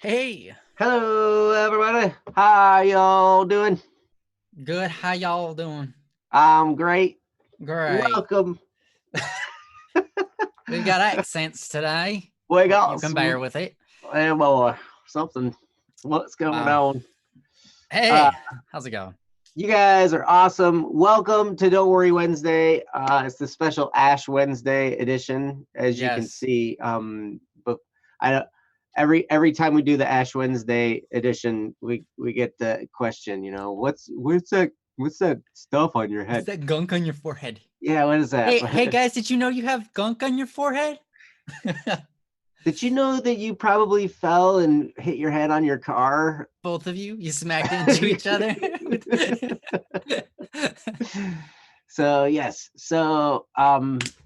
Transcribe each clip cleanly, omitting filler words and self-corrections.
Hey, Hello, everybody. How y'all doing? good. How y'all doing? I'm great. Great. Welcome. We've got accents today. We You got can bear some, with it. hey boy, something. What's going Wow. on? Uh, Hey, how's it going? you guys are awesome. Welcome to Don't Worry Wednesday. It's the special Ash Wednesday edition, as you can Yes. see. But I every time we do the Ash Wednesday edition, we get the question. What's that stuff on your What's head? that gunk on your forehead? Yeah, what is that? Hey, guys, did you know you have gunk on your forehead? Did you know that you probably fell and hit your head on your car? Both of you, you smacked into each other. So yes,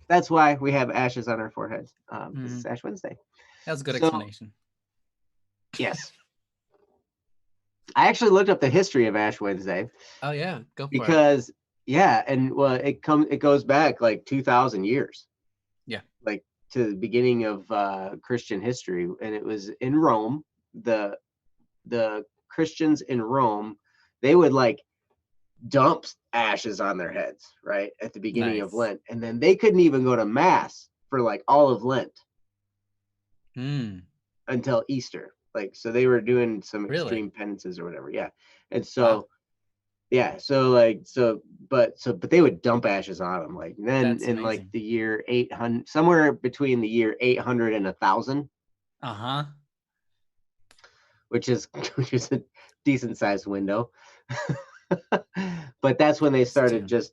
that's why we have ashes on our foreheads. Because it's Mhm. Ash Wednesday. That was a good So explanation. yes, I actually looked up the history of Ash Wednesday Oh yeah, go for it. because yeah, and well, it goes back like 2,000 years, Yeah, like to the beginning of Christian history, and it was in Rome. The Christians in Rome, they would like dump ashes on their heads, right, at the beginning of nice. Lent. And then they couldn't even go to Mass for like all of Lent Hmm. until Easter. Like, so they were doing some Really? extreme penances or whatever. Yeah. And Wow, so, yeah. But they would dump ashes on them. Like, then that's in like amazing. the year 800, somewhere between the year 800 and 1,000, Uh huh. which is, which is a decent sized window. But that's when they It's started too. just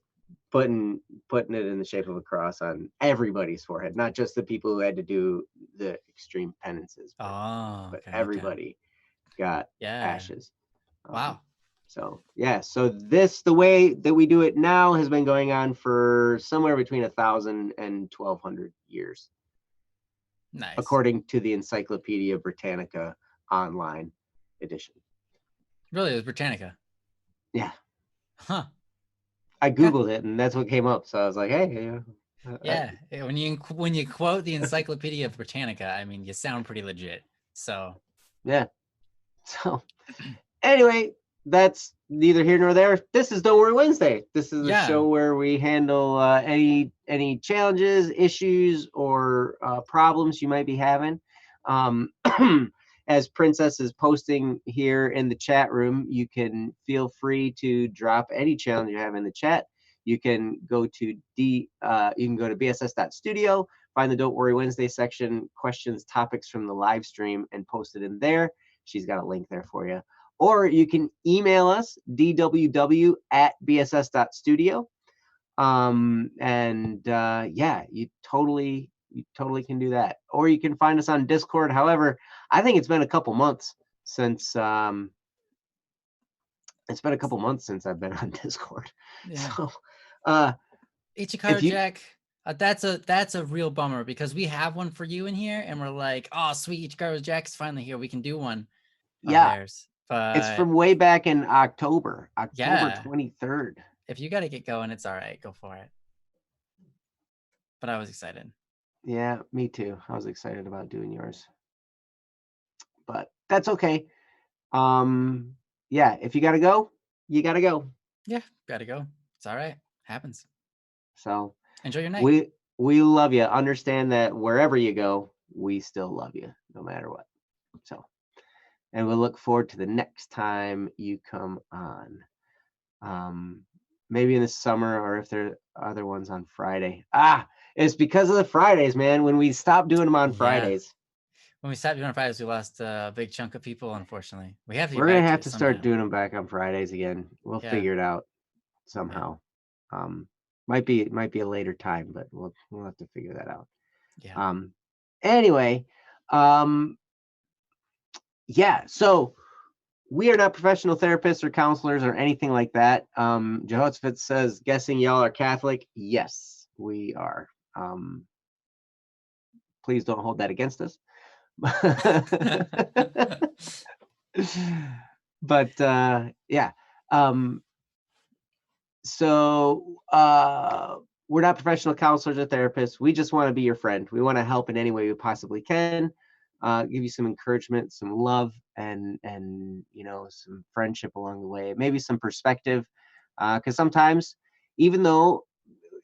putting putting it in the shape of a cross on everybody's forehead, not just the people who had to do the extreme penances, but Oh, but okay, okay. everybody got Yeah. ashes. Um, Wow. so yeah, so this the way that we do it now has been going on for somewhere between 1,000 and 1,200 years, Nice. according to the Encyclopedia Britannica online edition. Really, it was Britannica. Yeah, Huh. I Okay. googled it and that's what came up. So I was like, hey, Yeah. When you quote the Encyclopedia of Britannica, I mean, you sound pretty legit. So, yeah. So anyway, that's neither here nor there. This is Don't Worry Wednesday. This is the yeah. show where we handle any challenges, issues, or problems you might be having. Um, as Princess is posting here in the chat room, you can feel free to drop any challenge you have in the chat. You can go to bss.studio, find the Don't Worry Wednesday section, questions, topics from the live stream, and post it in there. She's got a link there for you. Or you can email us, dww@bss.studio. And yeah, you totally can do that. Or you can find us on Discord. However, I think it's been a couple months since I've been on Discord. Yeah. So uh if Ichikaro you Jack, that's a real bummer because we have one for you in here, and we're like, oh, sweet, Ichikaro Jack's finally here. We can do one of yeah, theirs. it's But from way back in October yeah, 23rd. if you got to get going, it's all right. Go for it. But I was excited. Yeah, me too. I was excited about doing yours, but that's okay. Um, yeah, if you gotta go, you gotta go. Yeah, got to go. It's all right. Happens. So Enjoy your night. we love you. Understand that wherever you go, we still love you, no matter what. So, and we'll look forward to the next time you come on. Um, maybe in the summer, or if there are other ones on Friday. It's because of the Fridays, man. When we stop doing them on Yeah. Fridays, When we stopped doing Fridays, we lost a big chunk of people, unfortunately. We have to get we're gonna back to have it to start somehow. doing them back on Fridays again. We'll Yeah. figure it out Yeah. somehow. Um, might be a later time, but we'll have to figure that out. Yeah. Um, anyway, um, yeah. So we are not professional therapists or counselors or anything like that. Jehoshaphat says, "Guessing y'all are Catholic." Yes, we are. Um, please don't hold that against us. But yeah. Um, so we're not professional counselors or therapists. We just want to be your friend. We want to help in any way we possibly can. give you some encouragement, some love, and some friendship along the way. Maybe some perspective, because sometimes, even though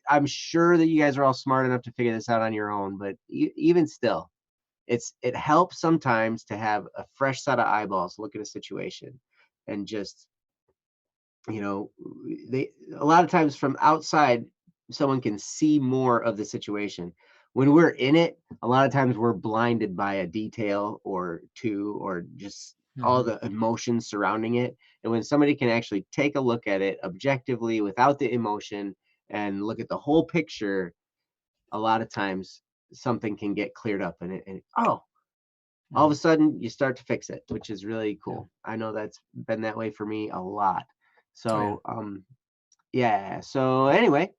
I'm sure that you guys are all smart enough to figure this out on your own, but even still, it helps sometimes to have a fresh set of eyeballs look at a situation and just you know they a lot of times from outside someone can see more of the situation. When we're in it, a lot of times we're blinded by a detail or two, or just all Hmm. the emotions surrounding it. And when somebody can actually take a look at it objectively without the emotion and look at the whole picture, a lot of times something can get cleared up, and oh, all of a Hmm. sudden you start to fix it, which is really Yeah. cool. I know that's been that way for me a lot. Oh yeah. So yeah. So anyway,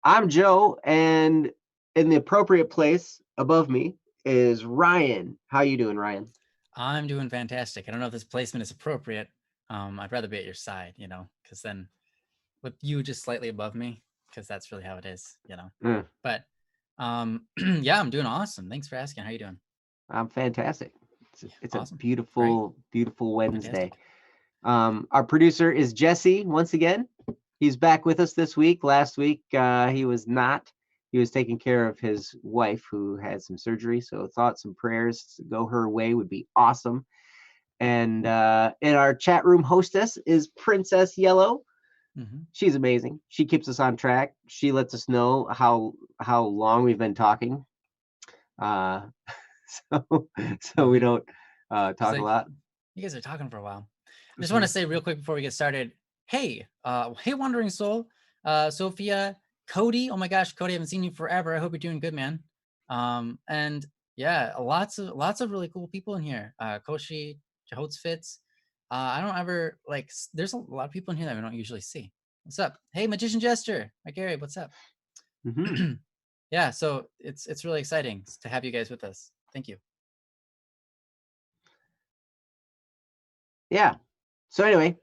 I'm Joe, and in the appropriate place above me is Ryan. How you doing, Ryan? I'm doing fantastic. I don't know if this placement is appropriate. I'd rather be at your side, because then with you just slightly above me, because that's really how it is. Mm, But yeah, I'm doing awesome. Thanks for asking. How you doing? I'm fantastic. It's a Awesome. Great. beautiful, beautiful Wednesday. Fantastic. Our producer is Jesse once again. He's back with us this week. Last week, he was not. He was taking care of his wife who had some surgery. So thoughts and prayers to go her way would be awesome. And in our chat room hostess is Princess Yellow. Hmm. She's amazing. She keeps us on track. She lets us know how long we've been talking. Uh, so so we Hmm. don't She's talk a like, lot. you guys are talking for a while. I just want to Mhm. say real quick before we get started. Hey, hey, Wandering Soul, Sophia, Cody. Oh my gosh, Cody, I haven't seen you forever. I hope you're doing good, man. And yeah, lots of really cool people in here. Koshi, Jehots Fitz. I don't ever there's a lot of people in here that we don't usually see. What's up? Hey, Magician Jester, my Gary, what's up? Mhm. Yeah, so it's really exciting to have you guys with us. Thank you. Yeah. So anyway,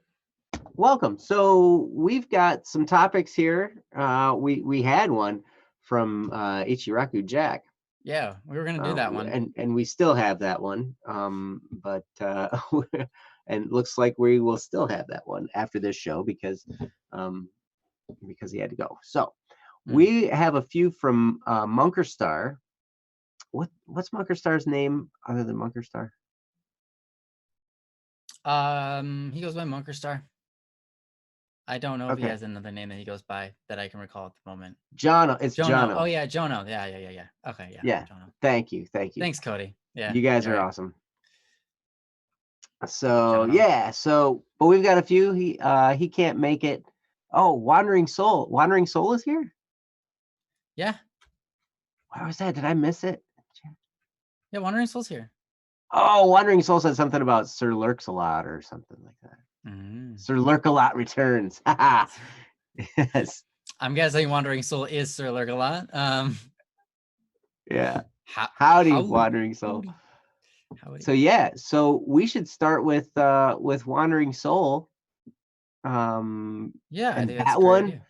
welcome. So we've got some topics here. We had one from Ichiraku Jack, Yeah, we were gonna do that one. and we still have that one. But and looks like we will still have that one after this show um, because he had to go. So Mm. we have a few from Munkerstar. What's Munkerstar's name other than Munkerstar? He goes by Monker Star. I don't know if he Okay, has another name that he goes by that I can recall at the moment. Jono. It's Jono. Oh Jono. yeah, Jono. Yeah. Okay, yeah, Yeah. Jono. Thank you. Thank you. Thanks, Cody. Yeah, You guys you're are right. awesome. So Jono. yeah, but we've got a few. He can't make it. Oh, Wandering Soul. Wandering Soul is here? Yeah, Where was that? Did I miss it? yeah. Wandering Soul's here. Oh, Wandering Soul said something about Sir Lurks a lot or something like that. Mm. Sir Lurk a lot returns. Yes. I'm guessing Wandering Soul is Sir Lurgalot. Yeah. How Howdy, how Wandering Soul. howdy howdy. So yeah, so we should start with Wandering Soul. Yeah, I And think that's a that great one, idea.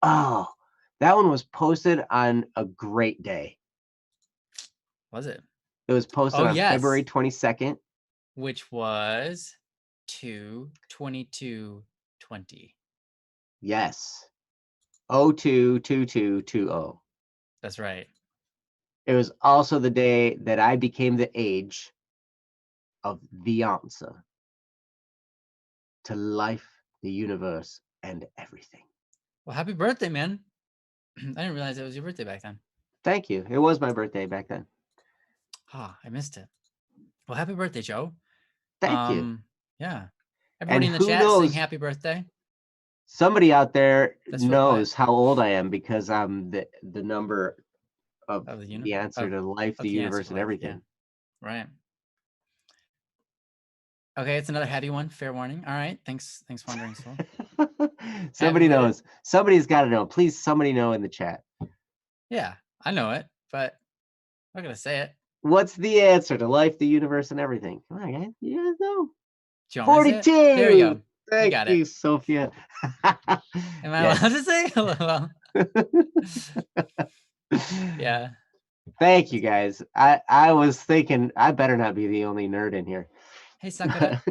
oh, that one was posted on a great day. Was it? It was posted Oh on February yes, 22nd. which was 2/22/20. Yes. 02/22/20. That's right. It was also the day that I became the age of the answer to life, the universe, and everything. Well, happy birthday, man. I didn't realize it was your birthday back then. Thank you. It was my birthday back then. Ah, I missed it. Well, happy birthday, Joe. Thank you. Yeah. And Everybody in the who chat sing knows? happy birthday. Somebody out there Let's feel the vibe knows how old I am because I'm the number of of the the answer of to life, the the answer universe, to and life. Yeah. everything. Right. Okay, it's another heavy one. Fair warning. All right. Thanks, Wandering Soul. Happy Somebody belated. knows. Somebody's got to know. Please, somebody know in the chat. Yeah, I know it, but I'm not gonna say it. What's the answer to life, the universe, and everything? Come on, guys. You guys know. Do you want me to say it? There we 42. go. You Thank got it. you, Sophia. Am I allowed Yes. to say? Well, yeah. Thank you guys. I was thinking I better not be the only nerd in here. Hey, Sakura.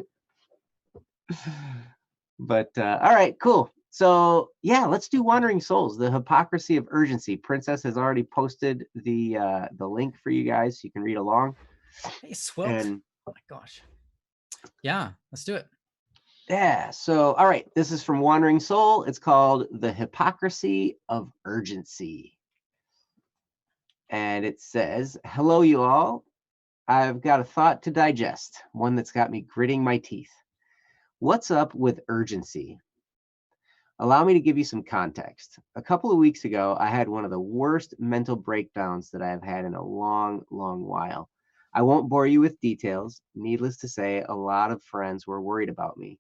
But all right, cool. So yeah, let's do Wandering Souls, the hypocrisy of urgency. Princess has already posted the link for you guys so you can read along. Hey, Swilt. And Oh my gosh. Yeah, let's do it. yeah, so all right, this is from Wandering Soul. It's called The Hypocrisy of Urgency. And it says, "Hello you all. I've got a thought to digest, one that's got me gritting my teeth. What's up with urgency? Allow me to give you some context. A couple of weeks ago, I had one of the worst mental breakdowns that I have had in a long, long while. I won't bore you with details. Needless to say, a lot of friends were worried about me.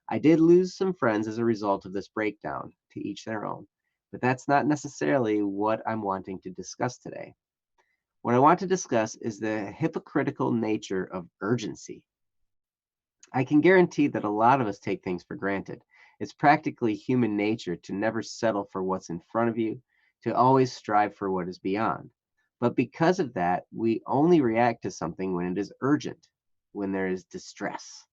I did lose some friends as a result of this breakdown, to each their own. But that's not necessarily what I'm wanting to discuss today. What I want to discuss is the hypocritical nature of urgency. I can guarantee that a lot of us take things for granted. It's practically human nature to never settle for what's in front of you, to always strive for what is beyond. But because of that, we only react to something when it is urgent, when there is distress.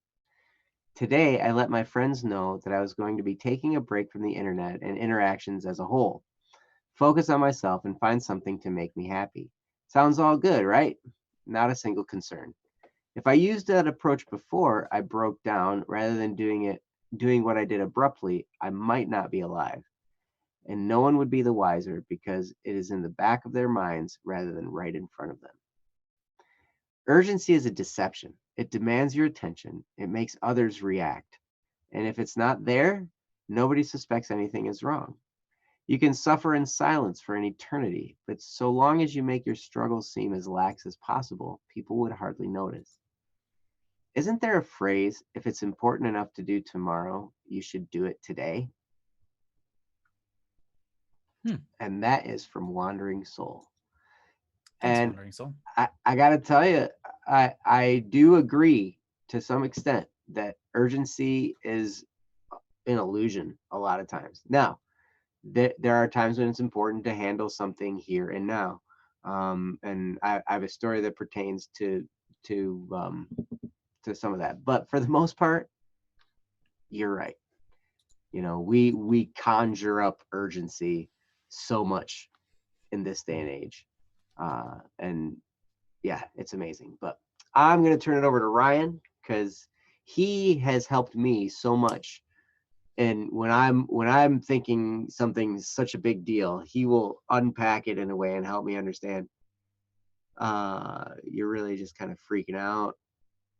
Today, I let my friends know that I was going to be taking a break from the internet and interactions as a whole, focus on myself and find something to make me happy. Sounds all good, right? Not a single concern. If I used that approach before I broke down rather than doing what I did abruptly, I might not be alive. And no one would be the wiser because it is in the back of their minds rather than right in front of them. Urgency is a deception. It demands your attention. It makes others react. And if it's not there, nobody suspects anything is wrong. You can suffer in silence for an eternity, but so long as you make your struggles seem as lax as possible, people would hardly notice. Isn't there a phrase, if it's important enough to do tomorrow, you should do it today? Hmm. And that is from Wandering Soul. Thanks, And Wandering Soul. I got to tell you, I do agree to some extent that urgency is an illusion a lot of times. Now, there are times when it's important to handle something here and now. And I have a story that pertains to um, to some of that. But for the most part, you're right. You know, we conjure up urgency so much in this day and age, and yeah, it's amazing. But I'm gonna turn it over to Ryan because he has helped me so much. And when I'm thinking something's such a big deal, he will unpack it in a way and help me understand. You're really just kind of freaking out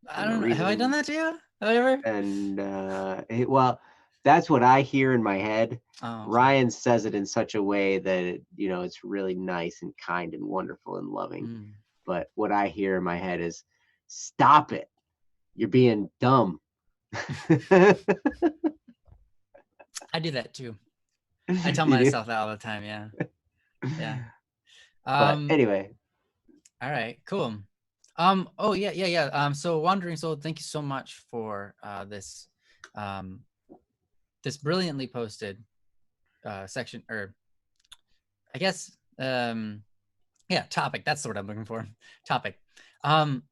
for I no don't know. Have I done reason. that to you? Have I ever? And well, that's what I hear in my head. Oh, okay. Ryan says it in such a way that it's really nice and kind and wonderful and loving. Mm. But what I hear in my head is, "Stop it! You're being dumb." I do that too. I tell You do. myself that all the time. Yeah. Yeah. But Um, anyway, all right, cool. Oh yeah, yeah, yeah. So Wandering Soul, thank you so much for this um this brilliantly posted section, or I guess yeah, topic. That's the word I'm looking for. Topic. Um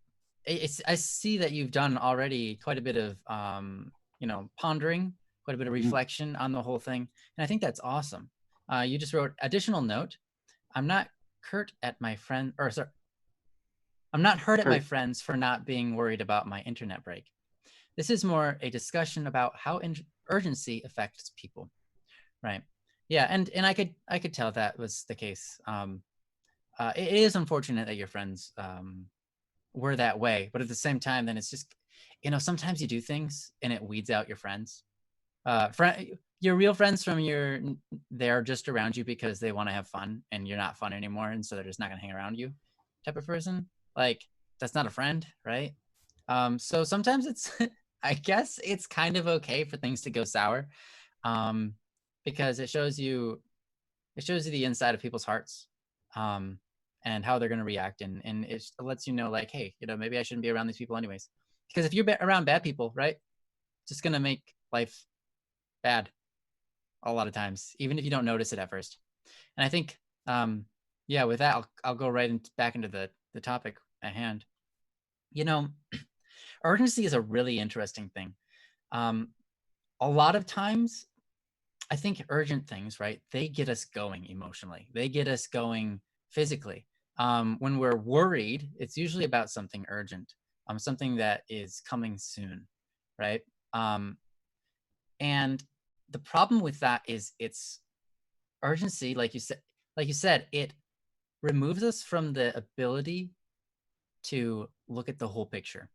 I see that you've done already quite a bit of pondering, quite a bit of mm, reflection on the whole thing. And I think that's awesome. You just wrote additional note. I'm not curt at my friend or sorry, I'm not hurt at my Kurt, friends for not being worried about my internet break. This is more a discussion about how urgency affects people, right? Yeah, and I could tell that was the case. It is unfortunate that your friends were that way, but at the same time, then it's just sometimes you do things and it weeds out your friends. Your real friends from they're just around you because they want to have fun and you're not fun anymore, and so they're just not gonna hang around you, type of person. Like that's not a friend, right? So sometimes it's I guess it's kind of okay for things to go sour, um, because it shows you the inside of people's hearts, um, and how they're gonna react, and it lets you know like, hey, maybe I shouldn't be around these people anyways, because if you're around bad people, right, it's just gonna make life bad a lot of times, even if you don't notice it at first. And I think Yeah, with that, I'll go right back into the topic at hand. You know, urgency is a really interesting thing. Um, a lot of times, I think urgent things, right? They get us going emotionally. They get us going physically. When we're worried, it's usually about something urgent, something that is coming soon, right? Um, and the problem with that is it's urgency, like you said, it removes us from the ability to look at the whole picture.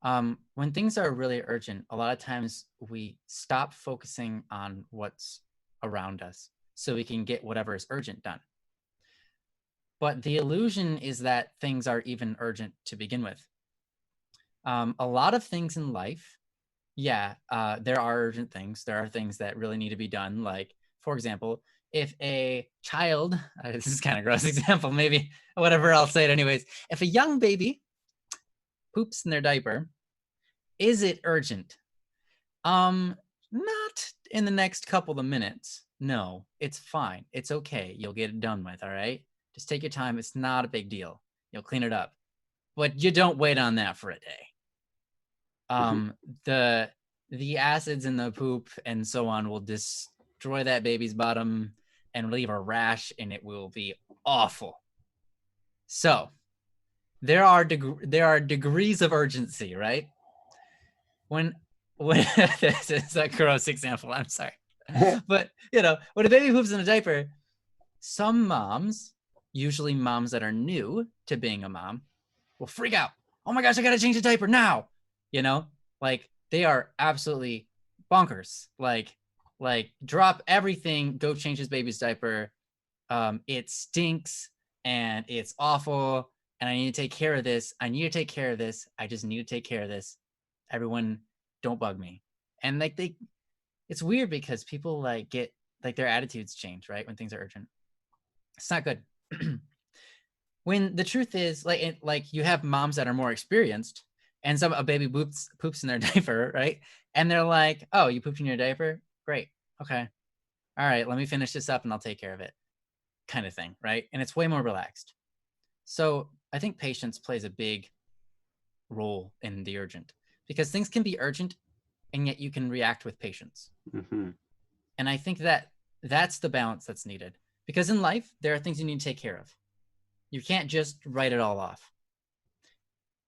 When things are really urgent, a lot of times we stop focusing on what's around us so we can get whatever is urgent done. But the illusion is that things are even urgent to begin with. A lot of things in life, yeah, there are urgent things. There are things that really need to be done. Like, for example, if a child, this is kind of gross example, maybe whatever, I'll say it anyways. If a young baby poops in their diaper, is it urgent? Not in the next couple of minutes. No, it's fine. It's okay. You'll get it done with, all right? Just take your time. It's not a big deal. You'll clean it up. But you don't wait on that for a day. Mhm. Um, the the acids in the poop and so on will destroy that baby's bottom and leave a rash, and it will be awful. So there are degrees of urgency, right? when when this is a gross example, I'm sorry. But when a baby poops in a diaper, some moms, usually moms that are new to being a mom, will freak out. Oh my gosh, I gotta change the diaper now. You know, like they are absolutely bonkers. Like drop everything, go change his baby's diaper. It stinks and it's awful. And I need to take care of this. I need to take care of this. I just need to take care of this. Everyone, don't bug me. And like it's weird because people like get like their attitudes change, right? When things are urgent. It's not good. When the truth is like you have moms that are more experienced and a baby poops in their diaper, right? And they're like, "Oh, you pooped in your diaper? Great. Okay. All right, let me finish this up and I'll take care of it." Kind of thing, right? And it's way more relaxed. So, I think patience plays a big role in the urgent because things can be urgent and yet you can react with patience. Mhm. And I think that that's the balance that's needed because in life, there are things you need to take care of. You can't just write it all off.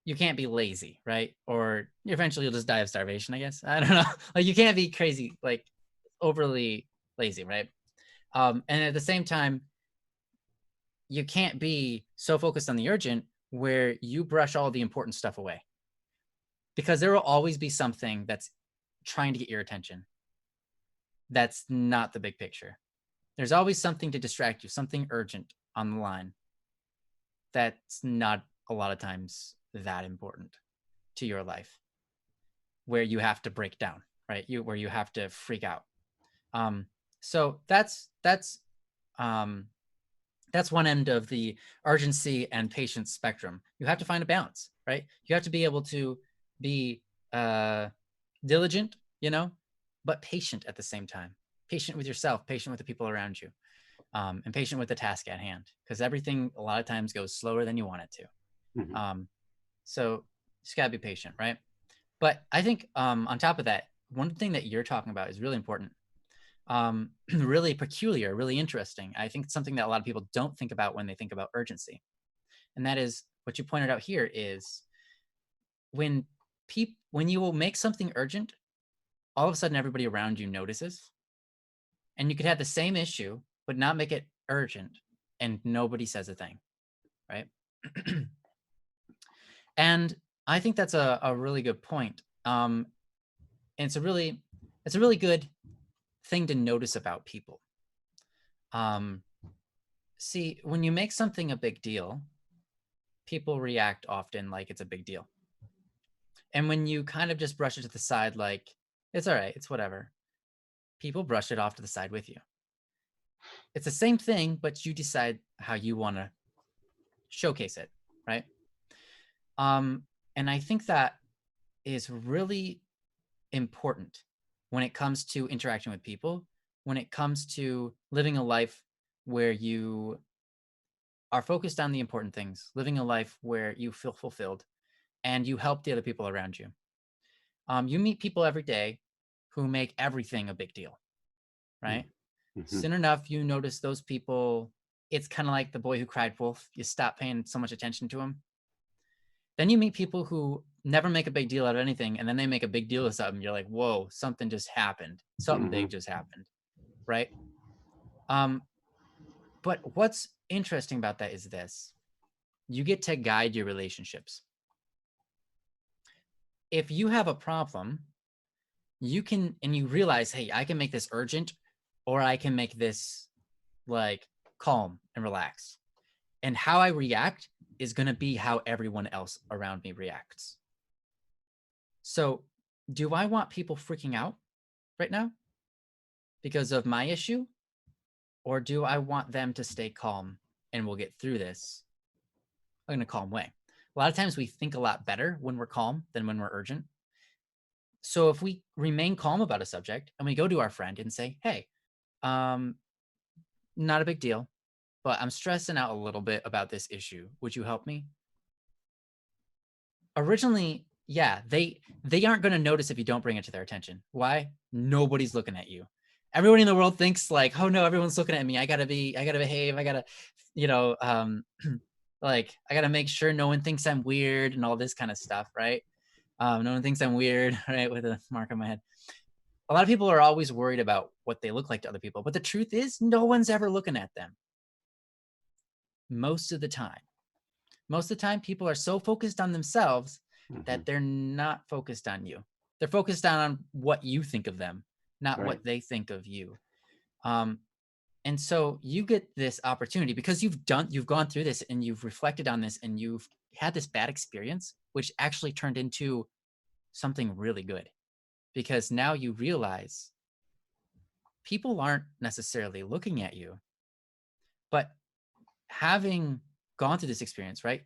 You can't be lazy, right? Or eventually you'll just die of starvation, I guess. I don't know. Like you can't be crazy, like overly lazy, right? And at the same time, you can't be so focused on the urgent where you brush all the important stuff away because there will always be something that's trying to get your attention. That's not the big picture. There's always something to distract you, something urgent on the line that's not a lot of times that important to your life where you have to break down, right? Where you have to freak out. Um, so um, that's one end of the urgency and patience spectrum. You have to find a balance, right? You have to be able to be diligent, but patient at the same time. Patient with yourself, patient with the people around you, and patient with the task at hand, because everything a lot of times goes slower than you want it to. Mhm. So just gotta be patient, right? But I think on top of that, one thing that you're talking about is really important, really peculiar, really interesting. I think it's something that a lot of people don't think about when they think about urgency. And that is what you pointed out here is when when you will make something urgent, all of a sudden everybody around you notices. And you could have the same issue, but not make it urgent, and nobody says a thing, right? And I think that's a really good point. And it's a really good thing to notice about people. Um, See, when you make something a big deal, people react often like it's a big deal. And when you kind of just brush it to the side, like, it's all right, it's whatever, people brush it off to the side with you. It's the same thing, but you decide how you want to showcase it, right? Um, and I think that is really important when it comes to interacting with people, when it comes to living a life where you are focused on the important things, living a life where you feel fulfilled and you help the other people around you. You meet people every day who make everything a big deal, Mm. right? Mhm. Soon enough, you notice those people. It's kind of like the boy who cried wolf. You stop paying so much attention to him. Then you meet people who never make a big deal out of anything, and then they make a big deal of something. You're like, whoa, something just happened. Something big Mhm. just happened, right? Um, but what's interesting about that is this: you get to guide your relationships. If you have a problem, you can, and you realize, hey, I can make this urgent, or I can make this like calm and relaxed. And how I react is going to be how everyone else around me reacts. So, do I want people freaking out right now because of my issue? Or do I want them to stay calm and we'll get through this in a calm way? A lot of times we think a lot better when we're calm than when we're urgent. So, if we remain calm about a subject and we go to our friend and say, hey, um, not a big deal, but I'm stressing out a little bit about this issue. Would you help me? Originally, yeah, they aren't going to notice if you don't bring it to their attention. Why? Nobody's looking at you. Everybody in the world thinks like, oh no, everyone's looking at me. I gotta behave. I gotta, you know, like I gotta make sure no one thinks I'm weird and all this kind of stuff, right? No one thinks I'm weird, right? With a mark on my head. A lot of people are always worried about what they look like to other people, but the truth is, no one's ever looking at them most of the time. Most of the time, people are so focused on themselves Mhm. that they're not focused on you. They're focused on what you think of them, not Right. what they think of you. Um, and so you get this opportunity because you've gone through this and you've reflected on this and you've had this bad experience, which actually turned into something really good because now you realize people aren't necessarily looking at you, but having gone through this experience, right?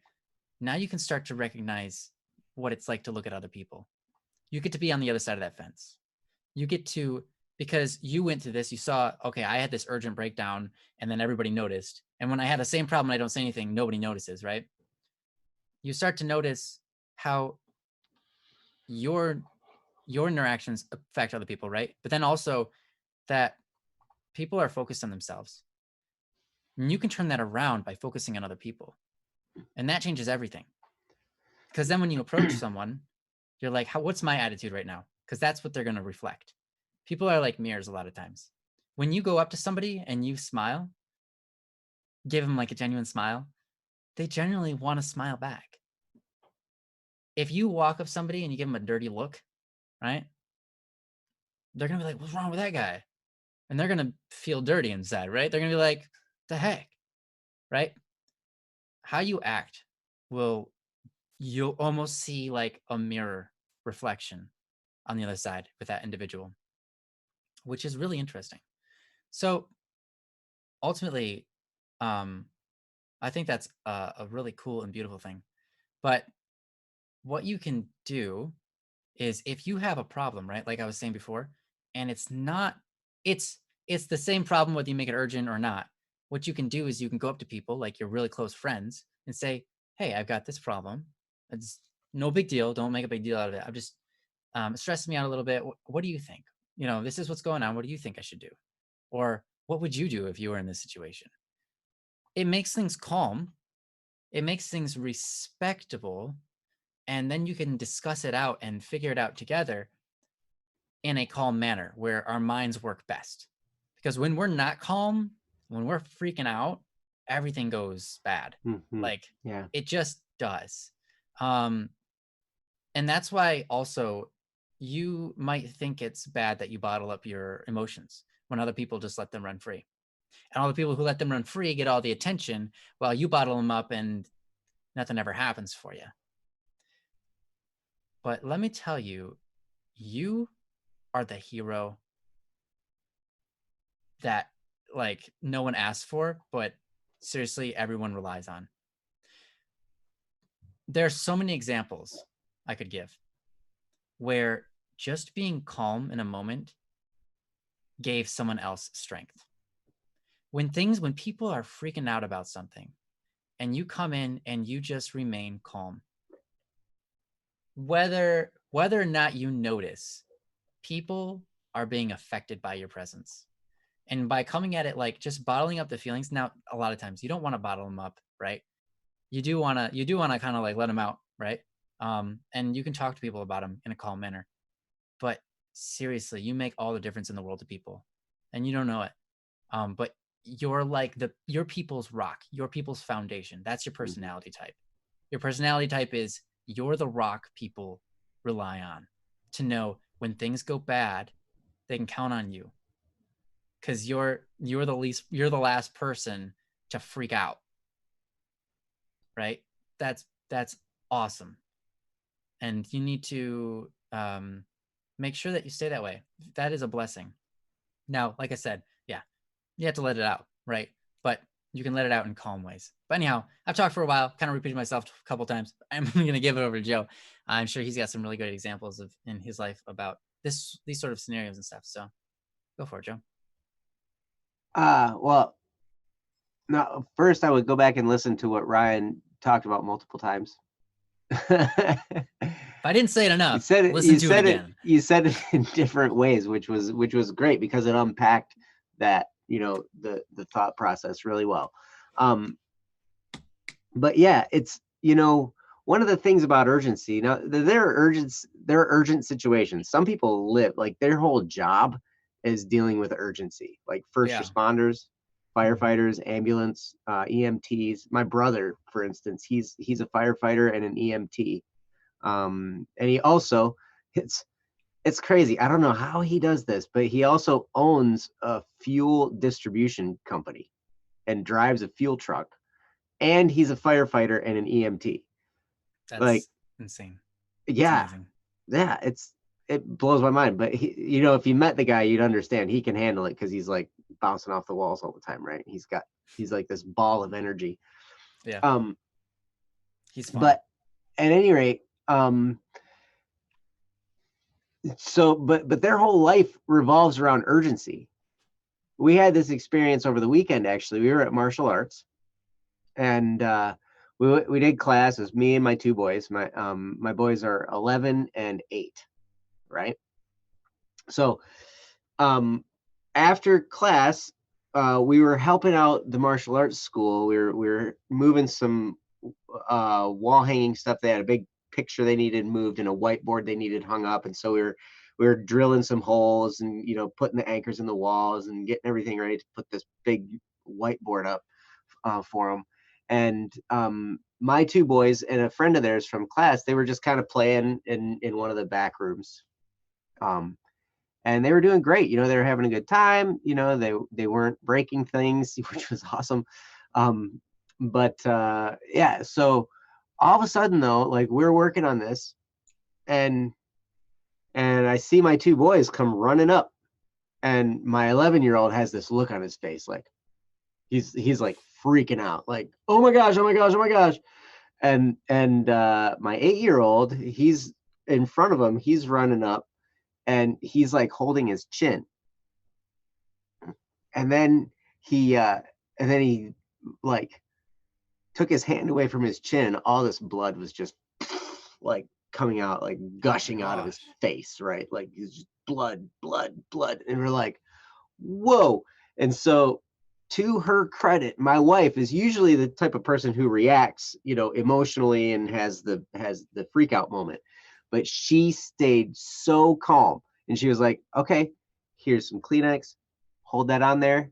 Now you can start to recognize what it's like to look at other people. You get to be on the other side of that fence. You get to, because you went through this, you saw, okay, I had this urgent breakdown and then everybody noticed. And when I have the same problem, I don't say anything, nobody notices, right? You start to notice how your your interactions affect other people, right? But then also that people are focused on themselves. And you can turn that around by focusing on other people. And that changes everything. Because then when you approach someone, you're like, what's my attitude right now? Because that's what they're going to reflect. People are like mirrors a lot of times. When you go up to somebody and you smile, give them like a genuine smile, they generally want to smile back. If you walk up somebody and you give them a dirty look, right? They're going to be like, what's wrong with that guy? And they're going to feel dirty inside, right? They're going to be like, the heck, right? How you act will, you'll almost see like a mirror reflection on the other side with that individual, which is really interesting. So ultimately, um, I think that's a really cool and beautiful thing. But what you can do is if you have a problem, right? Like I was saying before, and it's not, it's it's the same problem whether you make it urgent or not. What you can do is you can go up to people like your really close friends and say, "Hey, I've got this problem. It's no big deal. Don't make a big deal out of it. I'm just it stresses me out a little bit. What do you think? This is what's going on. What do you think I should do? Or what would you do if you were in this situation?" It makes things calm. It makes things respectable, and then you can discuss it out and figure it out together in a calm manner where our minds work best. Because when we're not calm, when we're freaking out, everything goes bad. Mhm. Like Yeah. it just does. Um, and that's why also you might think it's bad that you bottle up your emotions when other people just let them run free. And all the people who let them run free get all the attention while you bottle them up and nothing ever happens for you. But let me tell you, you are the hero that like no one asks for, but seriously, everyone relies on. There's so many examples I could give where just being calm in a moment gave someone else strength, when people are freaking out about something and you come in and you just remain calm, whether or not you notice, people are being affected by your presence. And by coming at it like just bottling up the feelings, now a lot of times you don't want to bottle them up, right? You do want to kind of like let them out, right? And you can talk to people about them in a calm manner. But seriously, you make all the difference in the world to people, and you don't know it. But you're like your people's rock, your people's foundation. That's your Mhm. personality type. Your personality type is you're the rock people rely on to know when things go bad, they can count on you because you're the last person to freak out, right? That's awesome, and you need to make sure that you stay that way. That is a blessing. Now, like I said, yeah, you have to let it out, right? But you can let it out in calm ways. But anyhow, I've talked for a while, kind of repeated myself a couple times. I'm going to give it over to Joe. I'm sure he's got some really good examples of in his life about these sort of scenarios and stuff. So go for it, Joe. Well, no, first I would go back and listen to what Ryan talked about multiple times. If I didn't say it You enough, said it, listen you to it said it, again. you said it in different ways, which was great because it unpacked that, the thought process really well. Um, but yeah, it's, one of the things about urgency. Now, there are urgent situations. Some people live like their whole job is dealing with urgency, like first Yeah. responders, Mhm. firefighters, ambulance, EMTs. My brother, for instance, he's a firefighter and an EMT. And he also, it's it's crazy. I don't know how he does this, but he also owns a fuel distribution company and drives a fuel truck, and he's a firefighter and an EMT. Like, That's insane. That's yeah, amazing. yeah, it blows my mind. But if you met the guy, you'd understand he can handle it because he's like bouncing off the walls all the time, right? He's like this ball of energy. Yeah. Um, He's fun. but at any rate, but their whole life revolves around urgency. We had this experience over the weekend. Actually, we were at martial arts, and we did class. It was me and my two boys. My boys are 11 and 8, right? So after class, we were helping out the martial arts school. We were moving some wall hanging stuff. They had a big picture they needed moved and a whiteboard they needed hung up, and so we were drilling some holes and putting the anchors in the walls and getting everything ready to put this big whiteboard up for them. And my two boys and a friend of theirs from class, they were just kind of playing in one of the back rooms. Um, and they were doing great. They were having a good time. They weren't breaking things, which was awesome. Um, but yeah, so all of a sudden though, like we're working on this, and I see my two boys come running up, and my 11-year-old has this look on his face, like he's like freaking out, like, oh my gosh, oh my gosh, oh my gosh. And my 8-year-old, he's in front of him, he's running up, and he's like holding his chin, and then he uh he like took his hand away from his chin. All this blood was just like coming out, like Oh my gushing out of his gosh. face, right? Like it's just blood, blood, blood. And we're like, whoa. And so, to her credit, my wife is usually the type of person who reacts, emotionally and has the freak out moment. But she stayed so calm, and she was like, "Okay, here's some Kleenex. Hold that on there.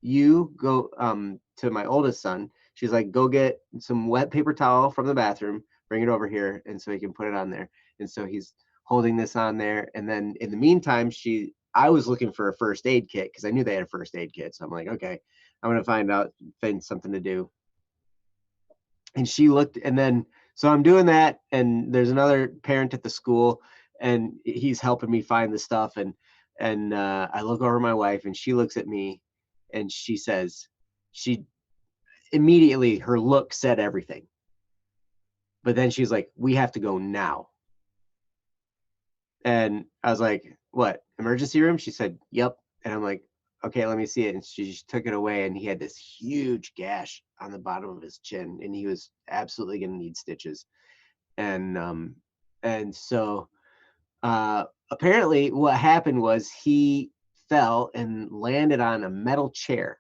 You go to my oldest son. She's like, go get some wet paper towel from the bathroom, bring it over here, and so he can put it on there." And so he's holding this on there, and then in the meantime, I was looking for a first aid kit because I knew they had a first aid kit. So I'm like, okay, I'm gonna find something to do. And she looked, and then so I'm doing that, and there's another parent at the school, and he's helping me find the stuff, and I look over my wife, and she looks at me, and she immediately, her look said everything. But then she's like, "We have to go now." And I was like, "What, emergency room?" She said, "Yep." And I'm like, okay, let me see it. And she just took it away, and he had this huge gash on the bottom of his chin, and he was absolutely going to need stitches. And so apparently what happened was he fell and landed on a metal chair,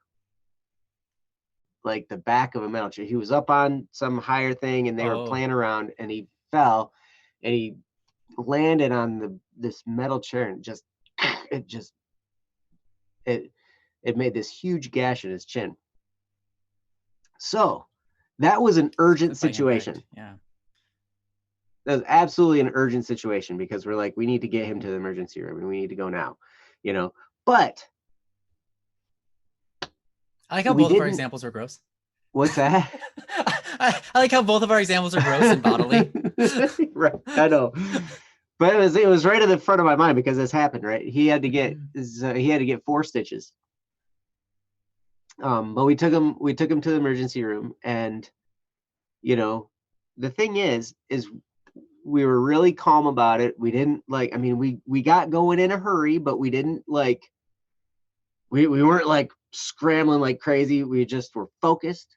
like the back of a metal chair. He was up on some higher thing, and they were Oh, playing around, and he fell, and he landed on this metal chair, and it just it it made this huge gash in his chin. So that was an urgent quick bite impact. situation. Yeah. That was absolutely an urgent situation, because we're like, we need to get him to the emergency room, and we need to go now, you know. But I like how we both of our didn't. examples are gross. What's that? I like how both of our examples are gross and bodily. Right, I know. But it was right in the front of my mind, because this happened, right? He had to get Mhm. he had to get 4 stitches. But we took him to the emergency room, and you know, the thing is we were really calm about it. We didn't like, I mean, we got going in a hurry, but we didn't like, we weren't like scrambling like crazy. We just were focused,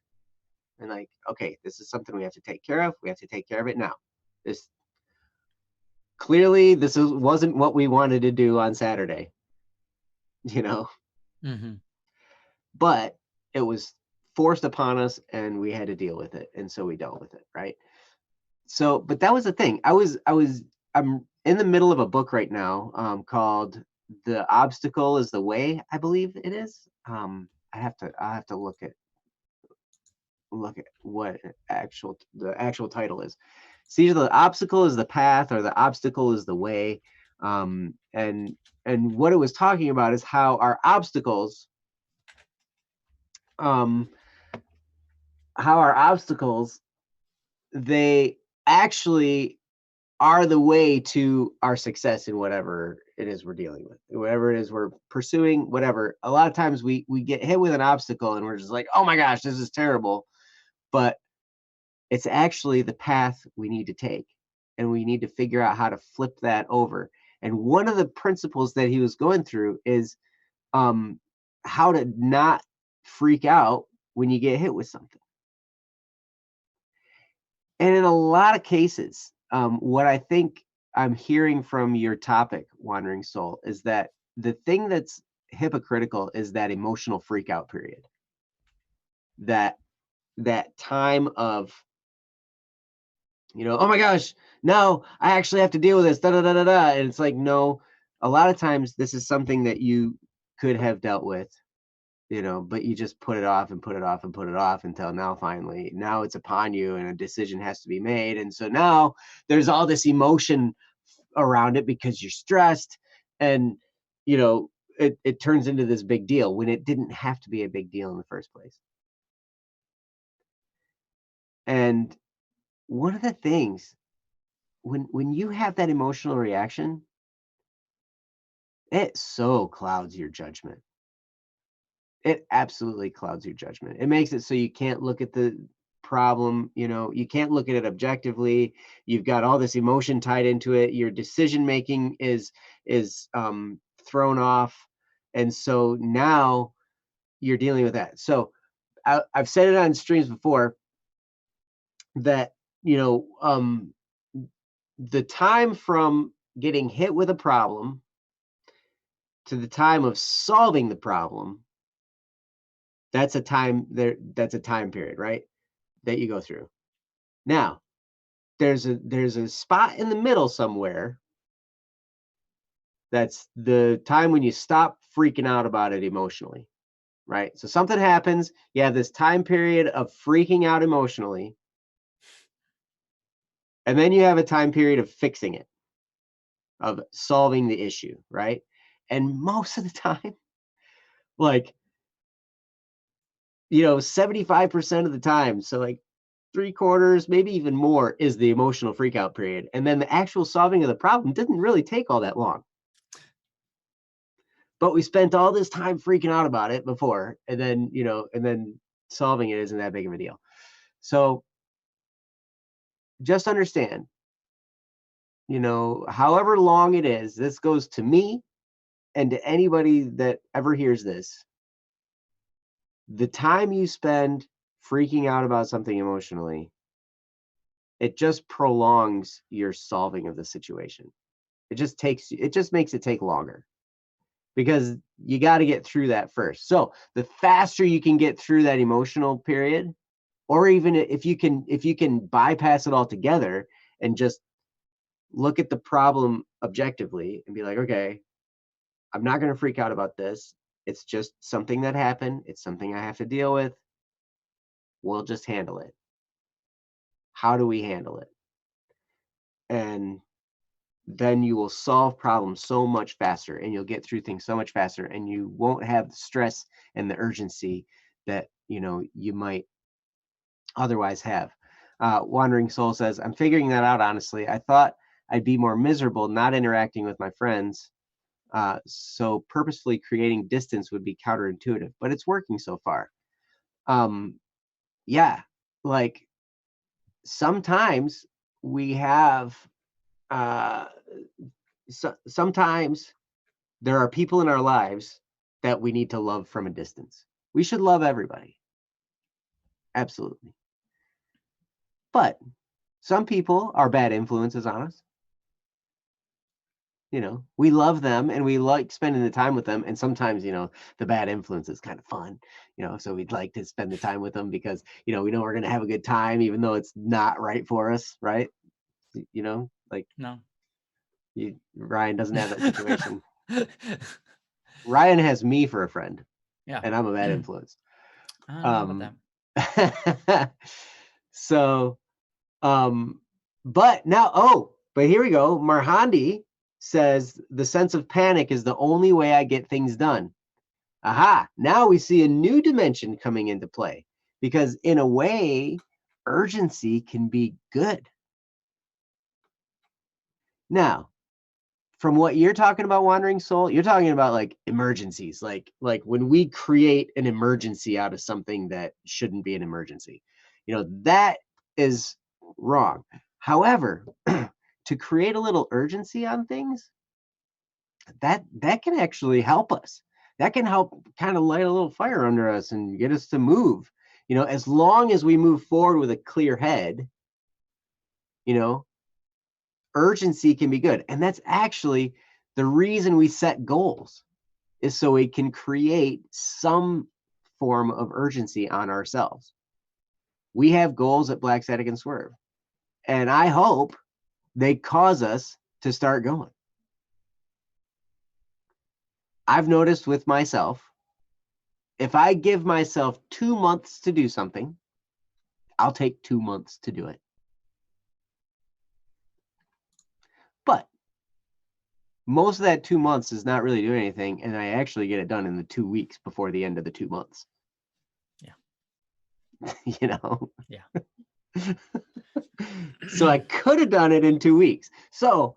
and like, okay, this is something we have to take care of. We have to take care of it now. This clearly wasn't what we wanted to do on Saturday, you know, Mhm. but it was forced upon us, and we had to deal with it, and so we dealt with it, right? So, but that was the thing. I'm in the middle of a book right now, called "The Obstacle Is the Way," I believe it is. I have to look at what the actual title is. It's either "The Obstacle is the Path" or "The Obstacle is the Way." And what it was talking about is um, how our obstacles, they actually are the way to our success in whatever it is we're dealing with, whatever it is we're pursuing, whatever. A lot of times we get hit with an obstacle, and we're just like, oh my gosh, this is terrible. But it's actually the path we need to take, and we need to figure out how to flip that over. And one of the principles that he was going through is um, how to not freak out when you get hit with something. And in a lot of cases, what I think I'm hearing from your topic, Wandering Soul, is that the thing that's hypocritical is that emotional freak out period. That time of, oh my gosh, no, I actually have to deal with this, da da da da da. And it's like, no, a lot of times this is something that you could have dealt with, but you just put it off and put it off and put it off until now it's upon you, and a decision has to be made. And so now there's all this emotion around it because you're stressed, and it turns into this big deal when it didn't have to be a big deal in the first place. And one of the things, when you have that emotional reaction, it so clouds your judgment. It absolutely clouds your judgment. It makes it so you can't look at the problem, you can't look at it objectively. You've got all this emotion tied into it. Your decision making is thrown off. And so now you're dealing with that. So I've said it on streams before that, the time from getting hit with a problem to the time of solving the problem, that's a time period, right? That you go through. Now, there's a spot in the middle somewhere, that's the time when you stop freaking out about it emotionally, right? So something happens, you have this time period of freaking out emotionally, and then you have a time period of fixing it, of solving the issue, right? And most of the time, like, 75% of the time, so like 3/4, maybe even more, is the emotional freakout period. And then the actual solving of the problem didn't really take all that long. But we spent all this time freaking out about it before, and then solving it isn't that big of a deal. So just understand, however long it is, this goes to me, And to anybody that ever hears this, the time you spend freaking out about something emotionally, it just prolongs your solving of the situation. It just makes it take longer because you got to get through that first. So the faster you can get through that emotional period, or even if you can bypass it altogether and just look at the problem objectively and be like, okay, I'm not going to freak out about this. It's just something that happened. It's something I have to deal with. We'll just handle it. How do we handle it? And then you will solve problems so much faster and you'll get through things so much faster and you won't have the stress and the urgency that, you might otherwise have. Wandering Soul says, I'm figuring that out, honestly. I thought I'd be more miserable not interacting with my friends. So purposefully creating distance would be counterintuitive, but it's working so far. Yeah, like sometimes we have, sometimes there are people in our lives that we need to love from a distance. We should love everybody. Absolutely. But some people are bad influences on us. We love them and we like spending the time with them. And sometimes, the bad influence is kind of fun, so we'd like to spend the time with them because, we know we're going to have a good time, even though it's not right for us. Right. Like No. Ryan doesn't have that situation. Ryan has me for a friend Yeah. and I'm a bad influence. I don't know about So, but here we go. Marhandi says the sense of panic is the only way I get things done. Aha, now we see a new dimension coming into play because in a way, urgency can be good. Now, from what you're talking about, Wandering Soul, you're talking about like emergencies, like when we create an emergency out of something that shouldn't be an emergency. That is wrong. However, to create a little urgency on things, that can actually help us. That can help kind of light a little fire under us and get us to move. As long as we move forward with a clear head, urgency can be good. And that's actually the reason we set goals, is so we can create some form of urgency on ourselves. We have goals at Black Static and Swerve, and I hope they cause us to start going. I've noticed with myself, if I give myself 2 months to do something, I'll take 2 months to do it. But most of that 2 months is not really doing anything, and I actually get it done in the 2 weeks before the end of the 2 months. Yeah. Yeah. So I could have done it in 2 weeks. So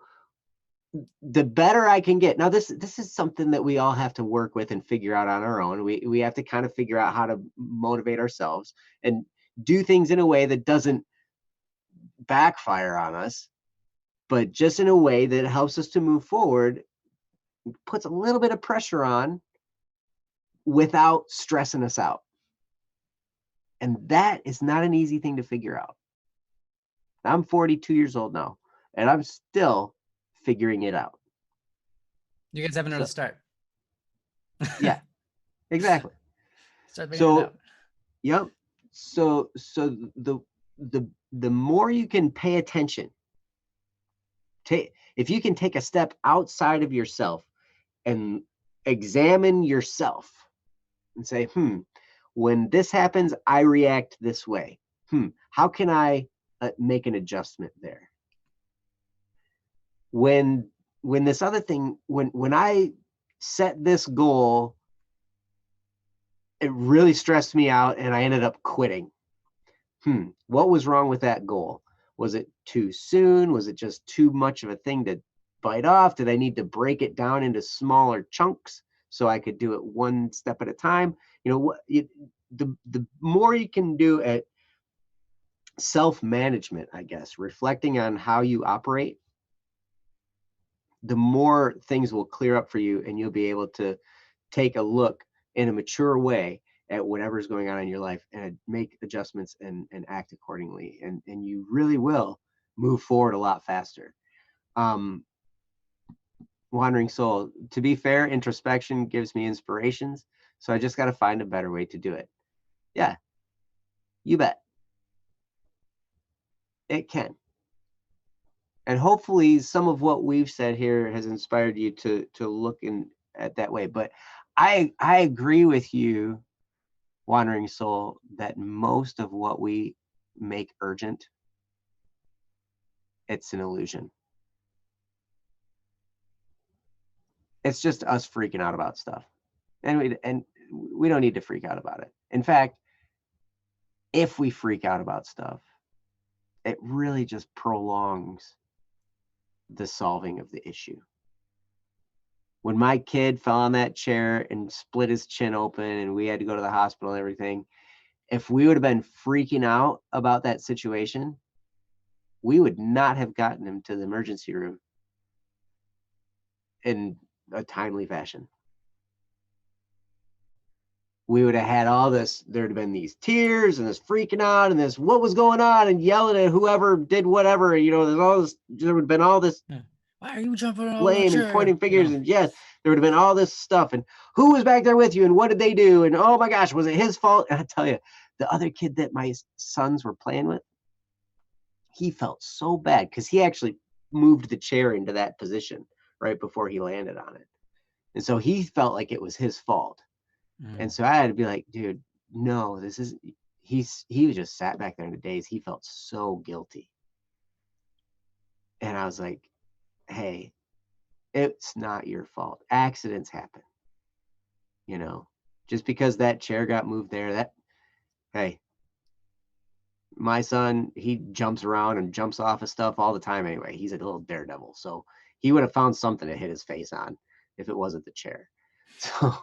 the better I can get. Now, this is something that we all have to work with and figure out on our own. We have to kind of figure out how to motivate ourselves and do things in a way that doesn't backfire on us, but just in a way that helps us to move forward, puts a little bit of pressure on without stressing us out. And that is not an easy thing to figure out. I'm 42 years old now, and I'm still figuring it out. You guys have an early start. Yeah, exactly. Start figuring it out. Yep. So the more you can pay attention, if you can take a step outside of yourself and examine yourself and say, when this happens, I react this way. How can I make an adjustment there? When this other thing, when I set this goal, it really stressed me out and I ended up quitting. What was wrong with that goal? Was it too soon? Was it just too much of a thing to bite off? Did I need to break it down into smaller chunks so I could do it one step at a time? The more you can do at self-management, I guess, reflecting on how you operate, the more things will clear up for you, and you'll be able to take a look in a mature way at whatever's going on in your life and make adjustments and act accordingly. And you really will move forward a lot faster. Um, Wandering soul, to be fair, introspection gives me inspirations. So I just got to find a better way to do it. Yeah, you bet. It can. And hopefully some of what we've said here has inspired you to look in at that way. But I agree with you, Wandering Soul, that most of what we make urgent, it's an illusion. It's just us freaking out about stuff. And we don't need to freak out about it. In fact, if we freak out about stuff, it really just prolongs the solving of the issue. When my kid fell on that chair and split his chin open and we had to go to the hospital and everything, if we would have been freaking out about that situation, we would not have gotten him to the emergency room in a timely fashion. We would have had all this, there'd have been these tears and this freaking out and this what was going on and yelling at whoever did whatever, there's all this, there would have been all this Yeah. Why are you jumping on the blame and chair? pointing fingers, and yes, there would have been all this stuff, and who was back there with you and what did they do, and oh my gosh, was it his fault? And I tell you, the other kid that my sons were playing with, he felt so bad because he actually moved the chair into that position right before he landed on it, and so he felt like it was his fault. And Mm. so I had to be like, dude, no, this is, he was just sat back there in a daze. He felt so guilty. And I was like, hey, it's not your fault. Accidents happen. Just because that chair got moved there, hey, my son, he jumps around and jumps off of stuff all the time anyway. He's a little daredevil. So he would have found something to hit his face on if it wasn't the chair. So,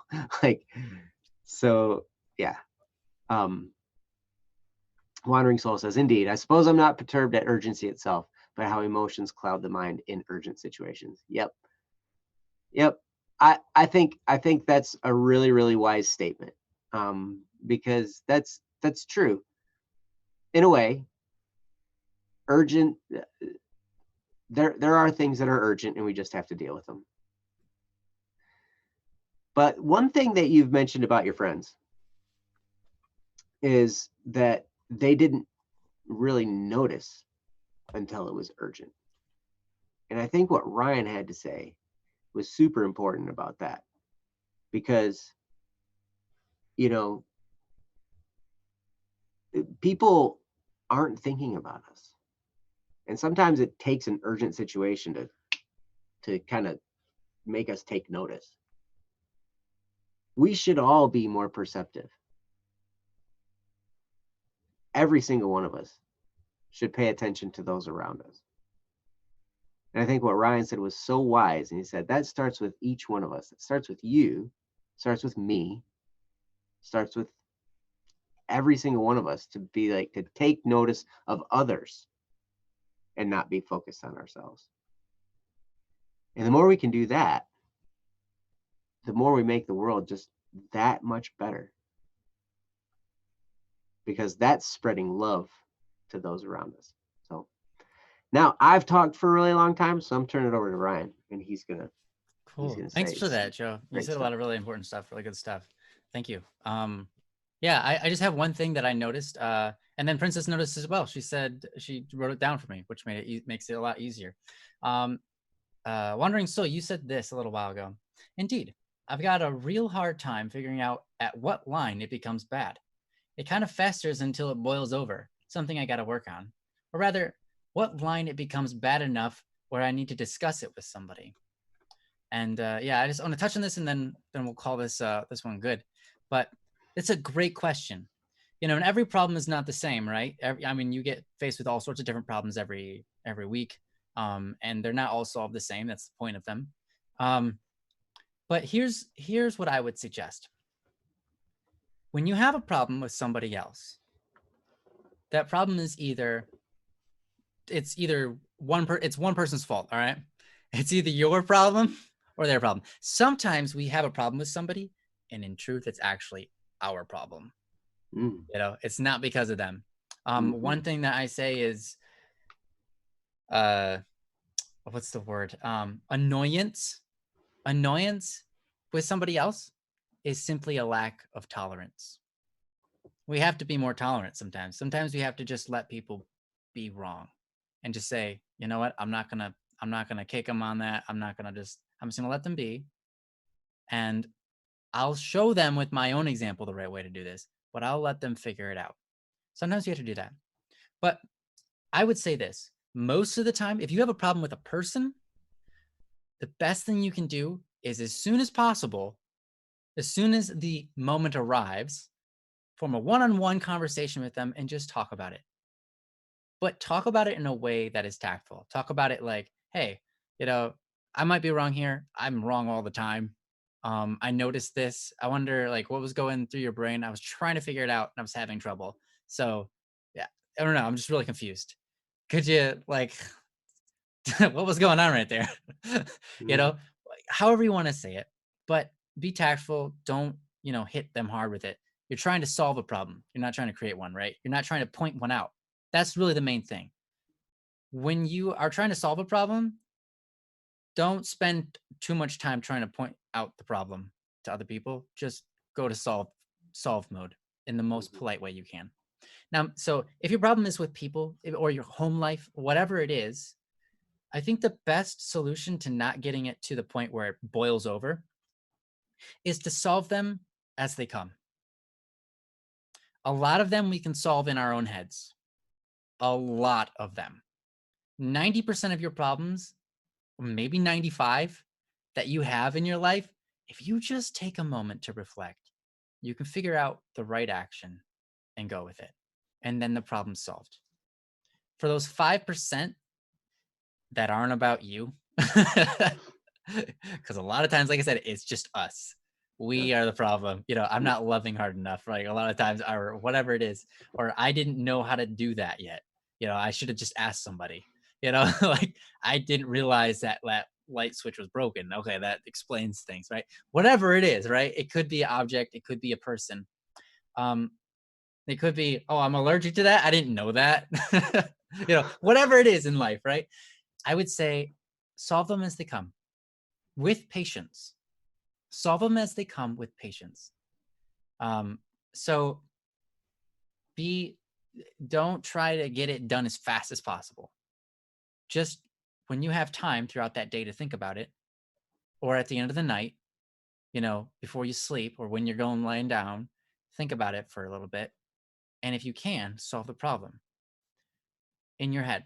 like, so yeah. Wandering Soul says, indeed, I suppose I'm not perturbed at urgency itself, but how emotions cloud the mind in urgent situations. Yep. Yep. I think that's a really, really wise statement. Because that's true. In a way, urgent, there are things that are urgent and we just have to deal with them. But one thing that you've mentioned about your friends is that they didn't really notice until it was urgent. And I think what Ryan had to say was super important about that, because, people aren't thinking about us. And sometimes it takes an urgent situation to kind of make us take notice. We should all be more perceptive. Every single one of us should pay attention to those around us. And I think what Ryan said was so wise. And he said, that starts with each one of us. It starts with you, starts with me, starts with every single one of us to be like, to take notice of others and not be focused on ourselves. And the more we can do that, the more we make the world just that much better. Because that's spreading love to those around us. So now I've talked for a really long time, so I'm turning it over to Ryan, and he's gonna Cool. say Thanks for that, Joe. You great said a stuff. lot of really important stuff, really good stuff. Thank you. Yeah, I just have one thing that I noticed, and then Princess noticed as well. She said she wrote it down for me, which makes it a lot easier. Wandering Soul, you said this a little while ago. Indeed, I've got a real hard time figuring out at what line it becomes bad. It kind of festers until it boils over, something I got to work on. Or rather, what line it becomes bad enough where I need to discuss it with somebody. And yeah, I just want to touch on this, and then we'll call this this one good. But it's a great question. And every problem is not the same, right? I mean, you get faced with all sorts of different problems every week, and they're not all solved the same. That's the point of them. But here's what I would suggest. When you have a problem with somebody else, that problem is it's one person's fault, all right? It's either your problem or their problem. Sometimes we have a problem with somebody, and in truth, it's actually our problem. Mm, It's not because of them. mhm, One thing that I say is, uh, what's the word? Annoyance. Annoyance with somebody else is simply a lack of tolerance. We have to be more tolerant sometimes. Sometimes we have to just let people be wrong and just say, you know what, I'm not gonna kick them on that. I'm just gonna let them be. And I'll show them with my own example the right way to do this, but I'll let them figure it out. Sometimes you have to do that. But I would say this most of the time, if you have a problem with a person, the best thing you can do is as soon as possible, as soon as the moment arrives, form a one on one conversation with them and just talk about it. But talk about it in a way that is tactful. Talk about it like, hey, you know, I might be wrong here. I'm wrong all the time. I noticed this. I wonder like what was going through your brain. I was trying to figure it out and I was having trouble. So yeah, I don't know. I'm just really confused. Could you like what was going on right there? you mm, know, like, however you want to say it, but be tactful. Don't, hit them hard with it. You're trying to solve a problem. You're not trying to create one, right? You're not trying to point one out. That's really the main thing. When you are trying to solve a problem, don't spend too much time trying to point out the problem to other people. Just go to solve mode in the most mhm. polite way you can. Now, so if your problem is with people or your home life, whatever it is, I think the best solution to not getting it to the point where it boils over is to solve them as they come. A lot of them we can solve in our own heads. A lot of them. 90% of your problems, or maybe 95 that you have in your life, if you just take a moment to reflect, you can figure out the right action and go with it. And then the problem's solved. For those 5% that aren't about you, because a lot of times, like I said, it's just us. Yeah. We are the problem. I'm Mm, not loving hard enough. Like a lot of times, or whatever it is, or I didn't know how to do that yet. I should have just asked somebody. Like I didn't realize that light switch was broken. Okay, that explains things, right? Whatever it is, right? It could be an object. It could be a person. Um, it could be, oh, I'm allergic to that. I didn't know that. Whatever it is in life, right? I would say solve them as they come with patience. Solve them as they come with patience. Um, so be don't try to get it done as fast as possible. Just when you have time throughout that day to think about it, or at the end of the night, before you sleep or when you're going laying down, think about it for a little bit. And if you can, solve the problem in your head.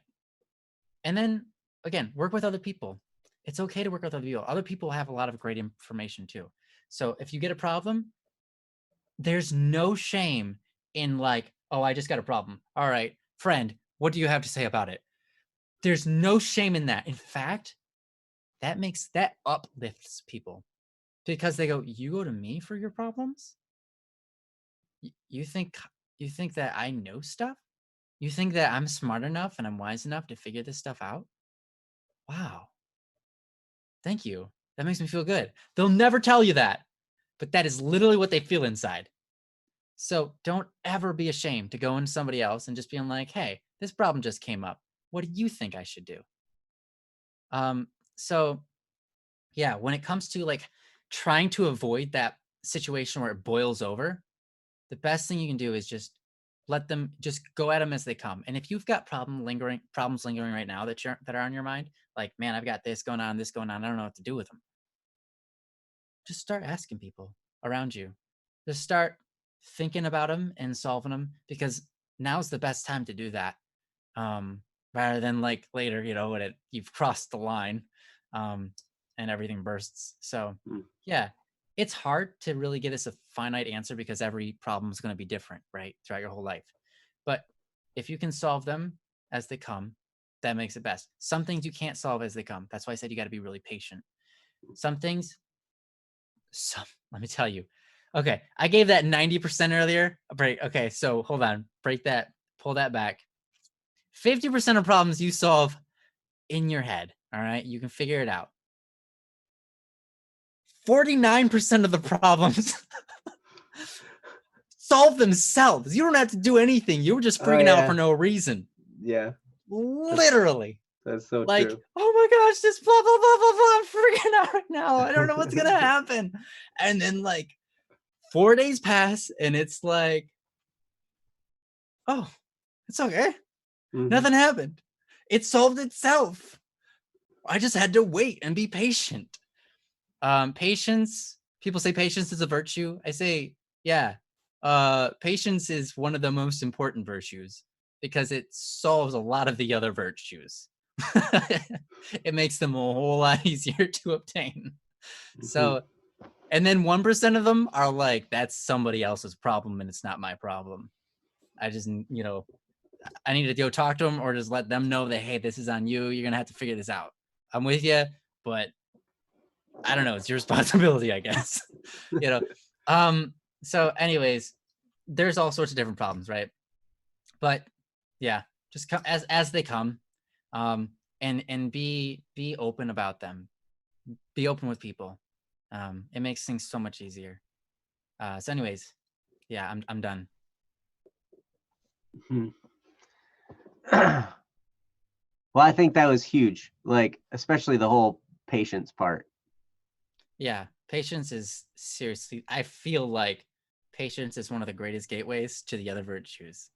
And then again, work with other people. It's okay to work with other people. Other people have a lot of great information too. So if you get a problem, there's no shame in like, oh, I just got a problem. All right, friend, what do you have to say about it? There's no shame in that. In fact, that uplifts people because they go, you go to me for your problems? You think that I know stuff? You think that I'm smart enough and I'm wise enough to figure this stuff out? Wow. Thank you. That makes me feel good. They'll never tell you that, but that is literally what they feel inside. So don't ever be ashamed to go into somebody else and just being like, hey, this problem just came up. What do you think I should do? So yeah, when it comes to like trying to avoid that situation where it boils over, the best thing you can do is just let them just go at them as they come. And if you've got problems lingering right now that are on your mind, like, man, I've got this going on, I don't know what to do with them. Just start asking people around you. Just start thinking about them and solving them because now's the best time to do that. Um, Rather than like later, when you've crossed the line, um, and everything bursts. So mm, yeah, it's hard to really give us a finite answer because every problem is going to be different, right? Throughout your whole life. But if you can solve them as they come, that makes it best. Some things you can't solve as they come. That's why I said you got to be really patient. Some things some let me tell you. Okay, I gave that 90% earlier. A break. Okay, so hold on. Break that, pull that back. 50% of problems you solve in your head. All right, you can figure it out. 49% of the problems solve themselves. You don't have to do anything. You were just Oh freaking out for yeah, no reason. yeah. Literally. That's so Like, true. oh my gosh, this blah blah blah blah blah. I'm freaking out right now. I don't know what's gonna happen. And then like 4 days pass, and it's like, oh, it's okay. Hmm. Nothing happened. It solved itself. I just had to wait and be patient. Patience. People say patience is a virtue. I say, yeah. Patience is one of the most important virtues because it solves a lot of the other virtues. It makes them a whole lot easier to obtain. Hmm. So, and then 1% of them are like, that's somebody else's problem and it's not my problem. I just, I need to go talk to them or just let them know that, hey, this is on you. You're going to have to figure this out. I'm with you, but I don't know. It's your responsibility, I guess. you know. So anyways, there's all sorts of different problems, right? But yeah, just come as they come. And be open about them. Be open with people. It makes things so much easier. So anyways, yeah, I'm done. Hmm. Well, I think that was huge. Like, especially the whole patience part. Yeah, patience is seriously, I feel like patience is one of the greatest gateways to the other virtues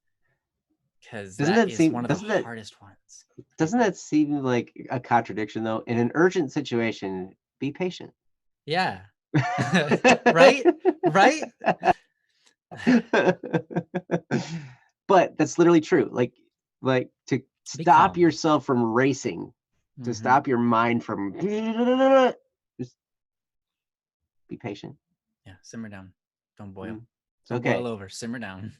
because Doesn't that that is seem one of the doesn't that hardest ones. doesn't that seem like a contradiction though? In an urgent situation, be patient. Yeah. Right? Right? But that's literally true. Like to Be stop calm. yourself from racing, to Hmm. stop your mind from just be patient. Yeah, simmer down. Don't boil. Mm, it's Don't boil okay. over. Simmer down.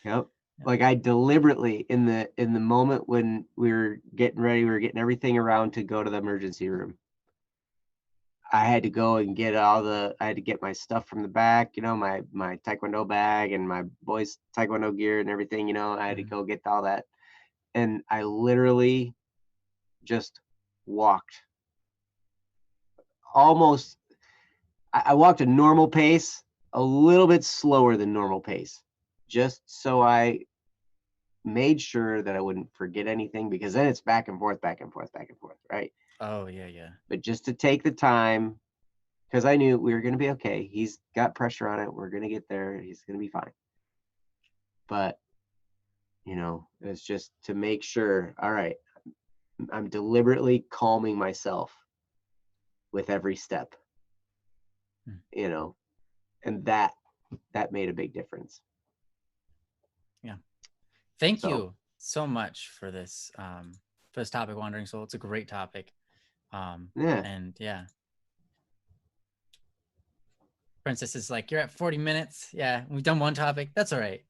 Yep. Yeah. Like I deliberately in the moment when we were getting ready, we were getting everything around to go to the emergency room. I had to go and get I had to get my stuff from the back, my taekwondo bag and my boys taekwondo gear and everything, I had to Mhm. go get all that. And I literally just walked almost, I walked a normal pace, a little bit slower than normal pace, just so I made sure that I wouldn't forget anything because then it's back and forth, back and forth, back and forth, right? Oh, yeah, yeah. But just to take the time because I knew we were going to be okay. He's got pressure on it. We're going to get there. He's going to be fine. But, it's just to make sure, all right, I'm deliberately calming myself with every step, Mm. you know, and that made a big difference. Yeah. Thank So, you so much for this topic, Wandering Soul. It's a great topic. yeah. And yeah. Princess is like, you're at 40 minutes. Yeah, we've done one topic. That's all right.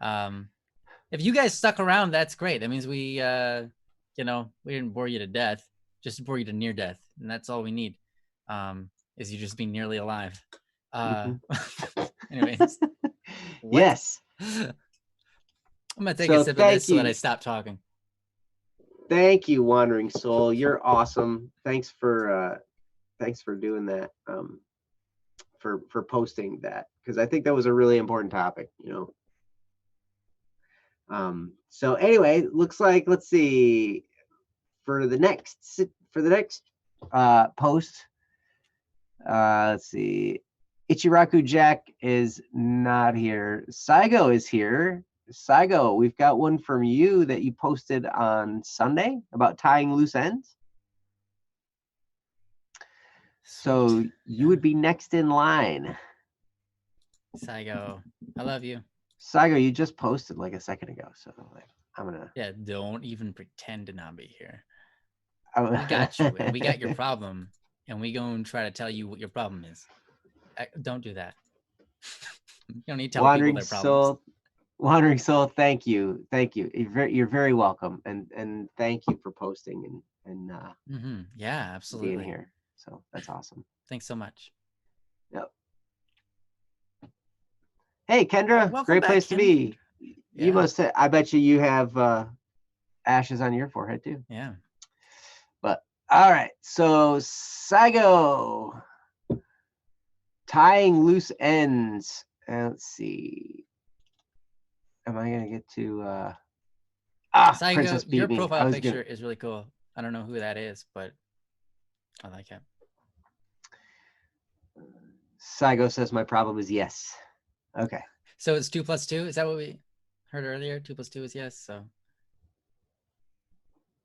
Um, if you guys stuck around, that's great. That means we didn't bore you to death, just bore you to near death. And that's all we need. Is you just be nearly alive. Uh, Mhm. anyways, what? Yes. I'm gonna take a So sip of this thank so that I you. stop talking. Thank you, Wandering Soul. You're awesome. Thanks for doing that. For posting that because I think that was a really important topic. So anyway, looks like let's see for the next post. Let's see. Ichiraku Jack is not here. Saigo is here. Saigo, we've got one from you that you posted on Sunday about tying loose ends. Sweet. So you Yeah. would be next in line. Saigo, I love you. Saigo, you just posted like a second ago, so like I'm gonna. Yeah, don't even pretend to not be here. I'm We got you, and we got your problem, and we gonna try to tell you what your problem is. Don't do that. You don't need to tell people Wandering their problems. Soul, Wandering Soul, thank you. You're very welcome, and thank you for posting and Yeah, being absolutely. here. So that's awesome. Thanks so much. Yep. Hey, Kendra, Welcome great back, place to Ken. be. You Yeah, must. I bet you have ashes on your forehead too. yeah. But All right. So Saigo, tying loose ends. Let's see. Am I gonna get to Saigo, Princess your beat me. I profile was gonna picture is really cool. I don't know who that is, but I like it. Saigo says my problem is yes. Okay. So it's 2 plus 2. Is that what we heard earlier? 2 plus 2 is yes. So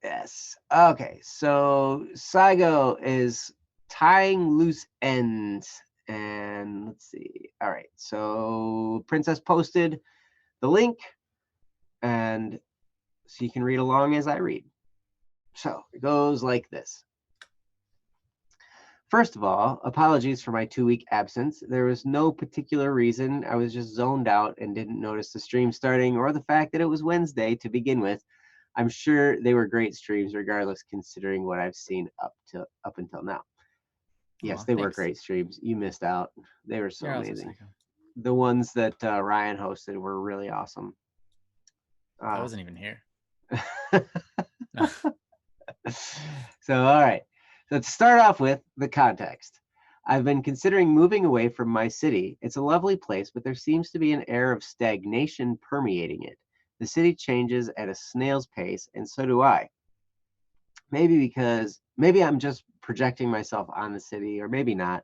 Yes. Okay. So Saigo is tying loose ends. And let's see. All right. So Princess posted the link, and so you can read along as I read. So it goes like this. First of all, apologies for my 2-week absence. There was no particular reason. I was just zoned out and didn't notice the stream starting or the fact that it was Wednesday to begin with. I'm sure they were great streams regardless, considering what I've seen up until now. Yes, oh, they were thanks. great streams. You missed out. They were so You're awesome, amazing. Saigo. The ones that Ryan hosted were really awesome. I Uh, wasn't even here. so, all right. So, to start off with the context, I've been considering moving away from my city. It's a lovely place, but there seems to be an air of stagnation permeating it. The city changes at a snail's pace, and so do I. Maybe I'm just projecting myself on the city, or maybe not.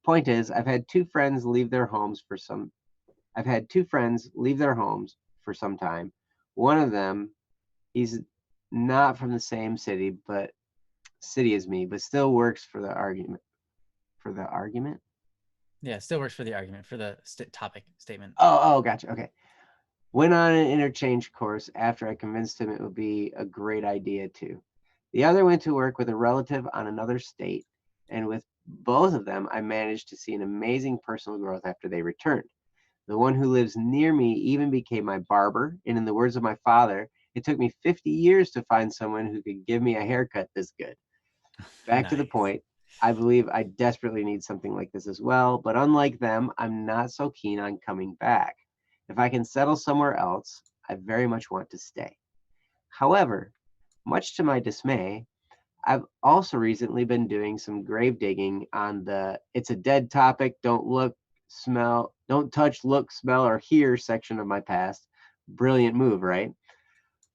Point is, I've had two friends leave their homes for some. I've had two friends leave their homes for some time. One of them, he's not from the same city as me, but still works for the argument. For the argument? Yeah, still works for the argument for the topic statement. Oh, gotcha. Okay. Went on an interchange course after I convinced him it would be a great idea to. The other went to work with a relative on another state, and with both of them, I managed to see an amazing personal growth after they returned. The one who lives near me even became my barber, and in the words of my father, it took me 50 years to find someone who could give me a haircut this good. Back to the Nice. point, I believe I desperately need something like this as well, but unlike them, I'm not so keen on coming back. If I can settle somewhere else, I very much want to stay. However, much to my dismay, I've also recently been doing some grave digging on the it's a dead topic, don't look, smell, don't touch, look, smell, or hear section of my past. Brilliant move, right?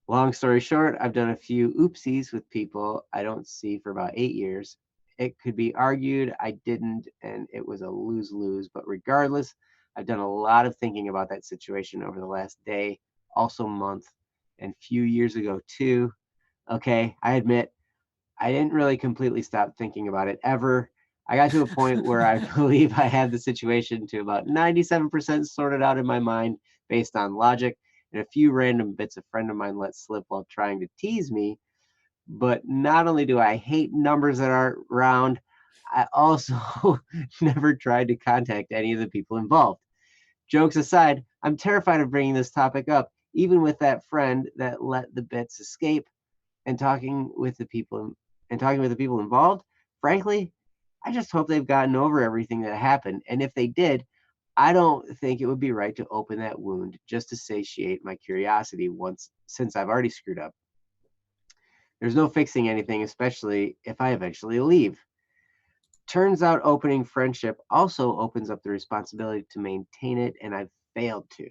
Long story short, I've done a few oopsies with people I don't see for about 8 years. It could be argued I didn't, and it was a lose lose. But regardless, I've done a lot of thinking about that situation over the last day, also month, and few years ago too. Okay, I admit I didn't really completely stop thinking about it ever. I got to a point where I believe I have the situation to about 97% sorted out in my mind based on logic and a few random bits a friend of mine let slip while trying to tease me. But not only do I hate numbers that aren't round, I also never tried to contact any of the people involved. Jokes aside, I'm terrified of bringing this topic up, even with that friend that let the bits escape and talking with the people involved. Frankly, I just hope they've gotten over everything that happened. And if they did, I don't think it would be right to open that wound just to satiate my curiosity once since I've already screwed up. There's no fixing anything, especially if I eventually leave. Turns out opening friendship also opens up the responsibility to maintain it, and I've failed to.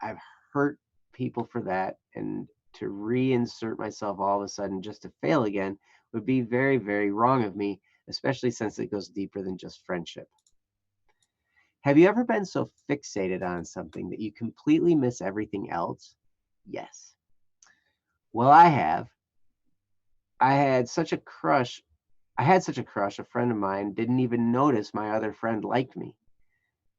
I've hurt people for that, and to reinsert myself all of a sudden just to fail again would be very, very wrong of me, especially since it goes deeper than just friendship. Have you ever been so fixated on something that you completely miss everything else? Yes. Well, I have. I had such a crush. I had such a crush, a friend of mine didn't even notice my other friend liked me.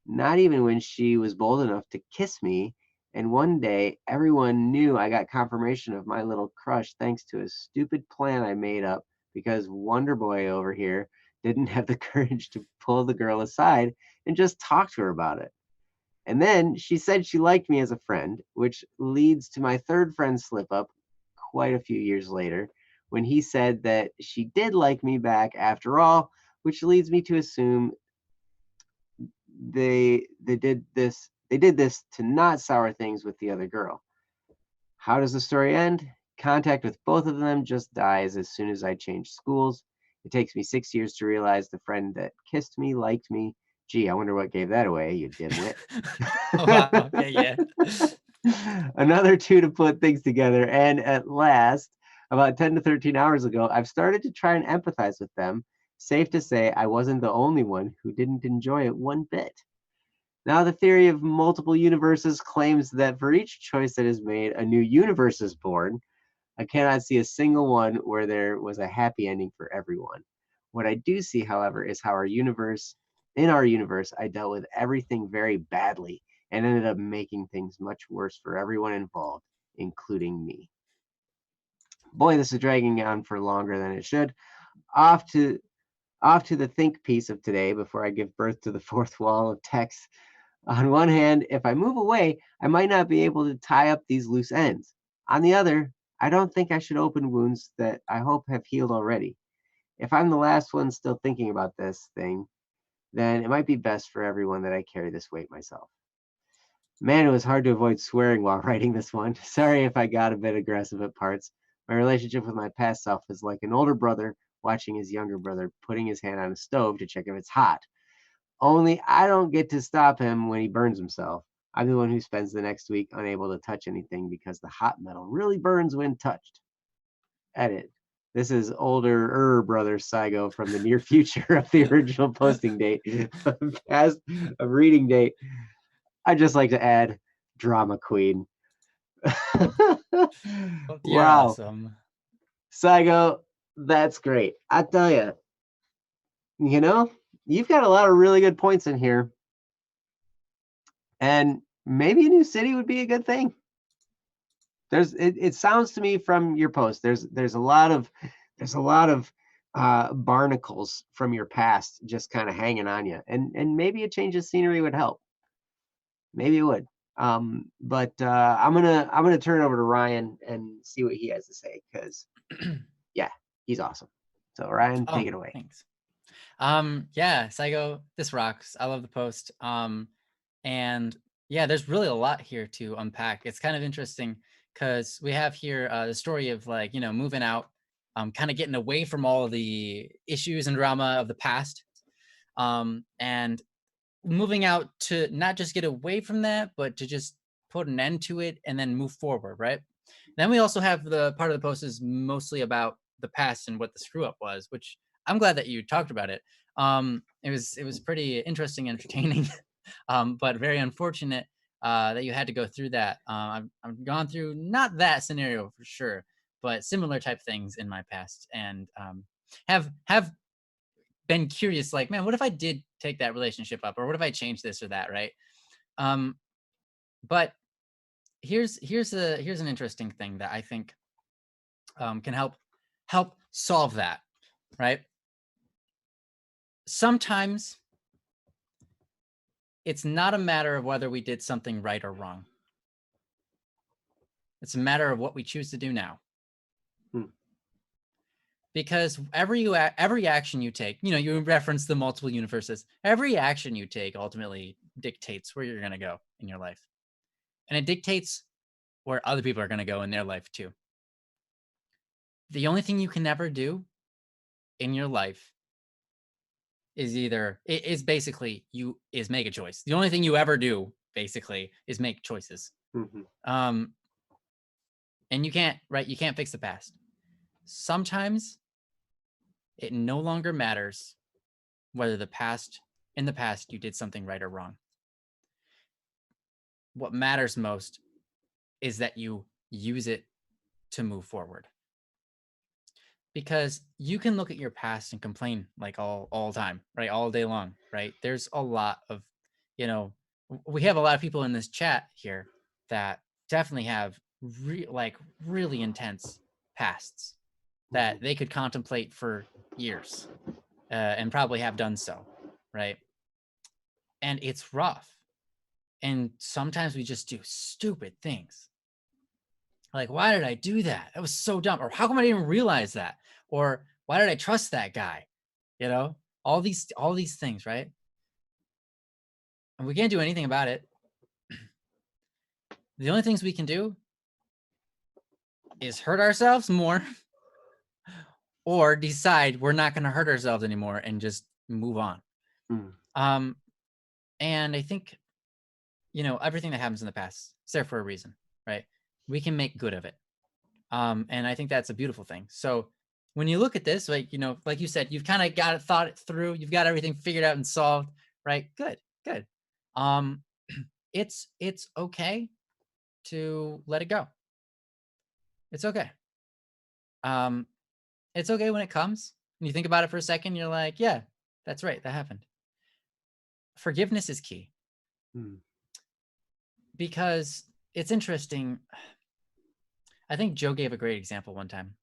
Not even when she was bold enough to kiss me. And one day, everyone knew I got confirmation of my little crush thanks to a stupid plan I made up because Wonder Boy over here didn't have the courage to pull the girl aside and just talk to her about it. And then she said she liked me as a friend, which leads to my third friend's slip up quite a few years later when he said that she did like me back after all, which leads me to assume they did this to not sour things with the other girl. How does the story end? Contact with both of them just dies as soon as I change schools. It takes me 6 years to realize the friend that kissed me liked me. Gee, I wonder what gave that away, you dimwit. Oh, wow. Okay. Yeah. Another 2 to put things together. And at last, about 10 to 13 hours ago, I've started to try and empathize with them. Safe to say, I wasn't the only one who didn't enjoy it one bit. Now, the theory of multiple universes claims that for each choice that is made, a new universe is born. I cannot see a single one where there was a happy ending for everyone. What I do see, however, is how in our universe, I dealt with everything very badly and ended up making things much worse for everyone involved, including me. Boy, this is dragging on for longer than it should. Off to off to the think piece of today before I give birth to the fourth wall of text. On one hand, if I move away, I might not be able to tie up these loose ends. On the other, I don't think I should open wounds that I hope have healed already. If I'm the last one still thinking about this thing, then it might be best for everyone that I carry this weight myself. Man, it was hard to avoid swearing while writing this one. Sorry if I got a bit aggressive at parts. My relationship with my past self is like an older brother watching his younger brother putting his hand on a stove to check if it's hot. Only I don't get to stop him when he burns himself. I'm the one who spends the next week unable to touch anything because the hot metal really burns when touched. Edit. This is older brother Saigo from the near future of the original posting date, past of reading date. I'd just like to add drama queen. Well, you're Wow. awesome. Saigo, that's great. I tell you, you've got a lot of really good points in here. And maybe a new city would be a good thing. It sounds to me from your post, there's a lot of barnacles from your past just kind of hanging on you. And maybe a change of scenery would help. Maybe it would. But I'm gonna turn it over to Ryan and see what he has to say, because yeah, he's awesome. So Ryan, Oh, take it away. thanks. Yeah, Saigo, this rocks. I love the post. And yeah, there's really a lot here to unpack. It's kind of interesting because we have here the story of, like, moving out, kind of getting away from all of the issues and drama of the past, and moving out to not just get away from that, but to just put an end to it and then move forward, right? Then we also have the part of the post is mostly about the past and what the screw up was, which I'm glad that you talked about it. It was pretty interesting, entertaining, but very unfortunate that you had to go through that. I've gone through not that scenario for sure, but similar type things in my past, and have been curious, like, man, what if I did take that relationship up, or what if I changed this or that, right? Um, but here's an interesting thing that I think can help solve that, right? Sometimes it's not a matter of whether we did something right or wrong. It's a matter of what we choose to do now. Hmm. Because every action you take, you reference the multiple universes. Every action you take ultimately dictates where you're going to go in your life, and it dictates where other people are going to go in their life too. The only thing you can never do in your life is basically make a choice. The only thing you ever do basically is make choices. Mhm. And you can't fix the past. Sometimes it no longer matters whether in the past you did something right or wrong. What matters most is that you use it to move forward. Because you can look at your past and complain like all time, right? All day long, right? There's a lot of, we have a lot of people in this chat here that definitely have really intense pasts that Mhm. they could contemplate for years, and probably have done so, right? And it's rough. And sometimes we just do stupid things. Like, why did I do that? That was so dumb. Or how come I didn't realize that? Or why did I trust that guy? You know, all these things, right? And we can't do anything about it. The only things we can do is hurt ourselves more or decide we're not going to hurt ourselves anymore and just move on. Mm. Um, and I think, everything that happens in the past is there for a reason, right? We can make good of it. And I think that's a beautiful thing. So when you look at this, like, like you said, you've kind of got it, thought it through, you've got everything figured out and solved, right? Good, good. Um, it's okay to let it go. It's okay. Um, it's okay when it comes. When you think about it for a second, you're like, yeah, that's right, that happened. Forgiveness is key Mm. because it's interesting. I think Joe gave a great example one time.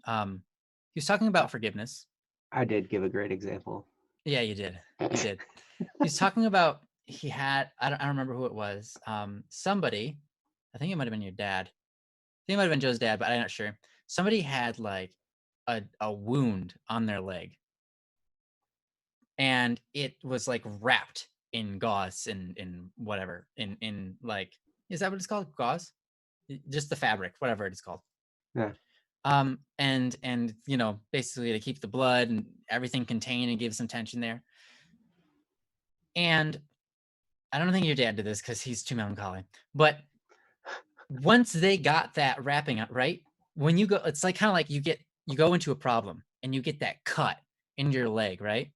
He was talking I about forgiveness. I did give a great example. Yeah, you did. You did. He's talking about he had I don't remember who it was. Somebody, I think it might have been your dad. I think it might have been Joe's dad, but I'm not sure. Somebody had like a wound on their leg, and it was like wrapped in gauze and in whatever in like, is that what it's called? Gauze? Just the fabric, whatever it is called. Yeah. And basically to keep the blood and everything contained and give some tension there. And I don't think your dad did this because he's too melancholy. But once they got that wrapping up, right? When you go, it's like kind of like you go into a problem and you get that cut in your leg, right?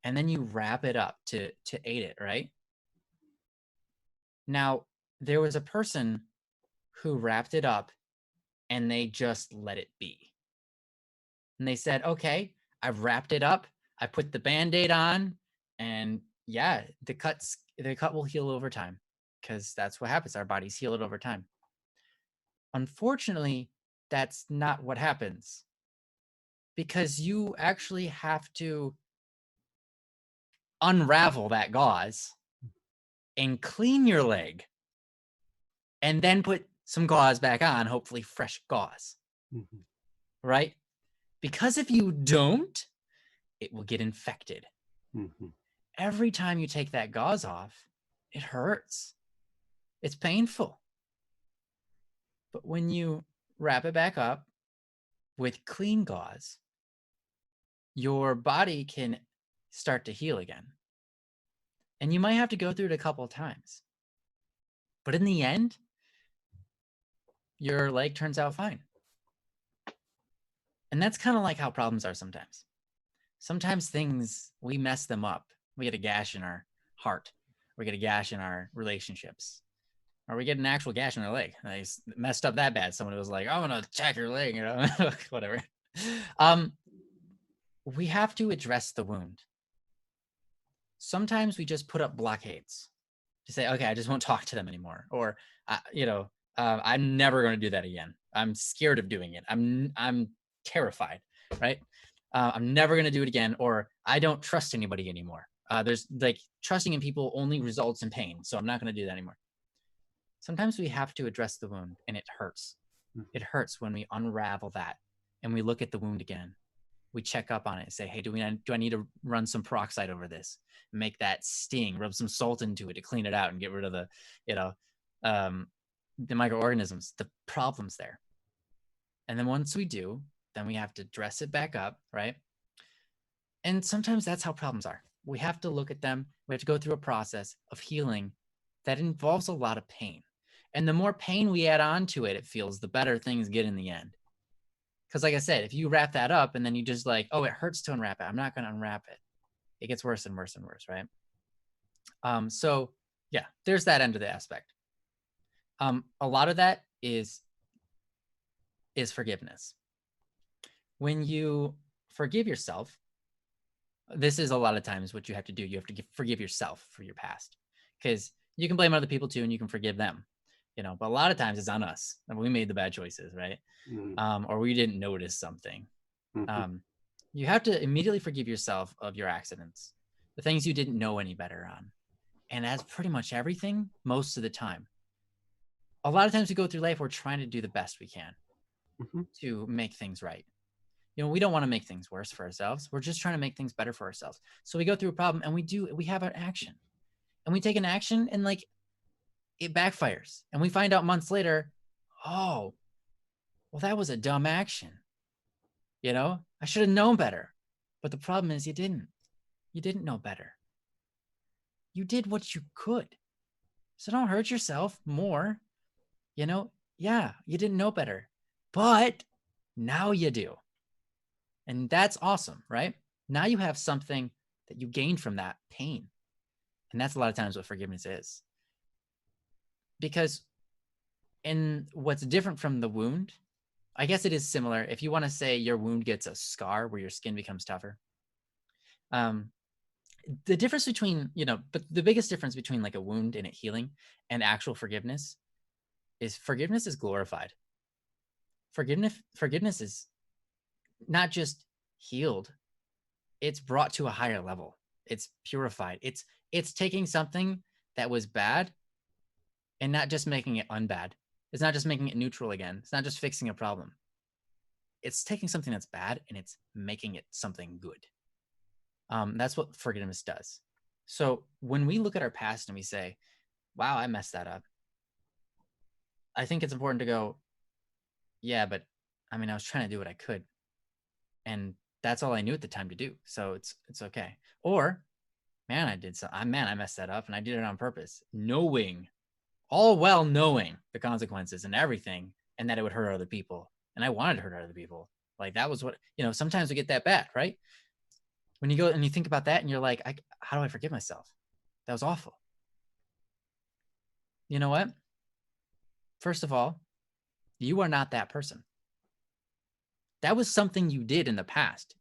And then you wrap it up to aid it, right? Now, there was a person who wrapped it up and they just let it be. And they said, okay, I've wrapped it up. I put the band-aid on, and yeah, the cut will heal over time because that's what happens. Our bodies heal it over time. Unfortunately, that's not what happens because you actually have to unravel that gauze and clean your leg and then put some gauze back on, hopefully fresh gauze, Mhm. right? Because if you don't, it will get infected. Mhm. Every time you take that gauze off, it hurts. It's painful. But when you wrap it back up with clean gauze, your body can start to heal again. And you might have to go through it a couple of times. But in the end, your leg turns out fine. And that's kind of like how problems are sometimes. Sometimes things, we mess them up. We get a gash in our heart. We get a gash in our relationships. Or we get an actual gash in our leg. They messed up that bad. Someone was like, I'm going to check your leg, whatever. We have to address the wound. Sometimes we just put up blockades to say, okay, I just won't talk to them anymore. Or, I'm never going to do that again. I'm scared of doing it. I'm terrified, right? I'm never going to do it again. Or I don't trust anybody anymore. There's like trusting in people only results in pain. So I'm not going to do that anymore. Sometimes we have to address the wound and it hurts. It Mhm. hurts when we unravel that and we look at the wound again. We check up on it and say, hey, do I need to run some peroxide over this, make that sting, rub some salt into it to clean it out and get rid of um, the microorganisms, the problems there. And then once we do, then we have to dress it back up, right? And sometimes that's how problems are. We have to look at them. We have to go through a process of healing that involves a lot of pain. And the more pain we add on to it, it feels, the better things get in the end. Because like I said, if you wrap that up and then you just like, oh, it hurts to unwrap it, I'm not going to unwrap it. It gets worse and worse and worse, right? So yeah, there's that end of the aspect. A lot of that is forgiveness. When you forgive yourself, this is a lot of times what you have to do. You have to forgive yourself for your past, because you can blame other people too, and you can forgive them, but a lot of times it's on us and we made the bad choices, right? Mhm. Or we didn't notice something. Mhm. um, you have to immediately forgive yourself of your accidents, the things you didn't know any better on. And as pretty much everything, most of the time, a lot of times we go through life, we're trying to do the best we can Mhm. to make things right. We don't want to make things worse for ourselves. We're just trying to make things better for ourselves. So we go through a problem and we have an action, and we take an action, and like it backfires. And we find out months later, oh, well, that was a dumb action. You know, I should have known better. But the problem is you didn't. You didn't know better. You did what you could. So don't hurt yourself more. You know, yeah, you didn't know better, but now you do. And that's awesome, right? Now you have something that you gained from that pain. And that's a lot of times what forgiveness is. Because in what's different from the wound, I guess it is similar. If you want to say your wound gets a scar where your skin becomes tougher, um, the difference between, but the biggest difference between like a wound and it healing and actual forgiveness is glorified. Forgiveness is not just healed, it's brought to a higher level. It's purified. It's taking something that was bad and not just making it unbad. It's not just making it neutral again. It's not just fixing a problem. It's taking something that's bad and it's making it something good. That's what forgiveness does. So when we look at our past and we say, wow, I messed that up, I think it's important to go, yeah, but I mean, I was trying to do what I could. And that's all I knew at the time to do. So it's okay. Or, man, I messed that up and I did it on purpose, knowing the consequences and everything, and that it would hurt other people. And I wanted to hurt other people. Like that was what, sometimes we get that bad, right? When you go and you think about that and you're like, how do I forgive myself? That was awful. You know what? First of all, you are not that person. That was something you did in the past.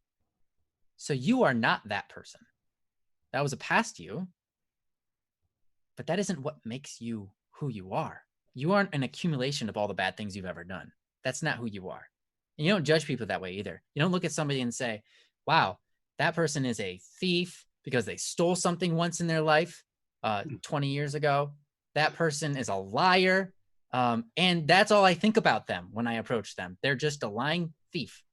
So you are not that person. That was a past you, but that isn't what makes you who you are. You aren't an accumulation of all the bad things you've ever done. That's not who you are. And you don't judge people that way either. You don't look at somebody and say, wow, that person is a thief because they stole something once in their life 20 years ago. That person is a liar. And that's all I think about them when I approach them. They're just a lying thief.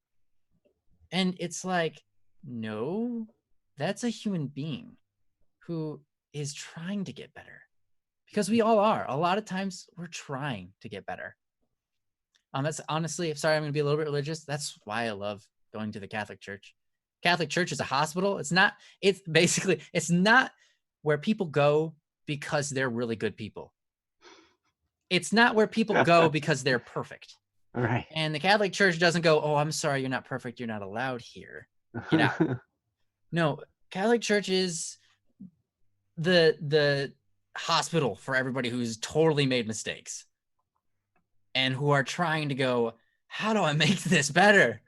And it's like, no, that's a human being who is trying to get better, because we all are. A lot of times we're trying to get better. That's honestly, sorry, I'm going to be a little bit religious. That's why I love going to the Catholic Church. Catholic Church is a hospital. It's not where people go because they're really good people. It's not where people go because they're perfect. All right. And the Catholic Church doesn't go, oh, I'm sorry, you're not perfect. You're not allowed here. Get out. No, Catholic Church is the hospital for everybody who's totally made mistakes and who are trying to go, how do I make this better?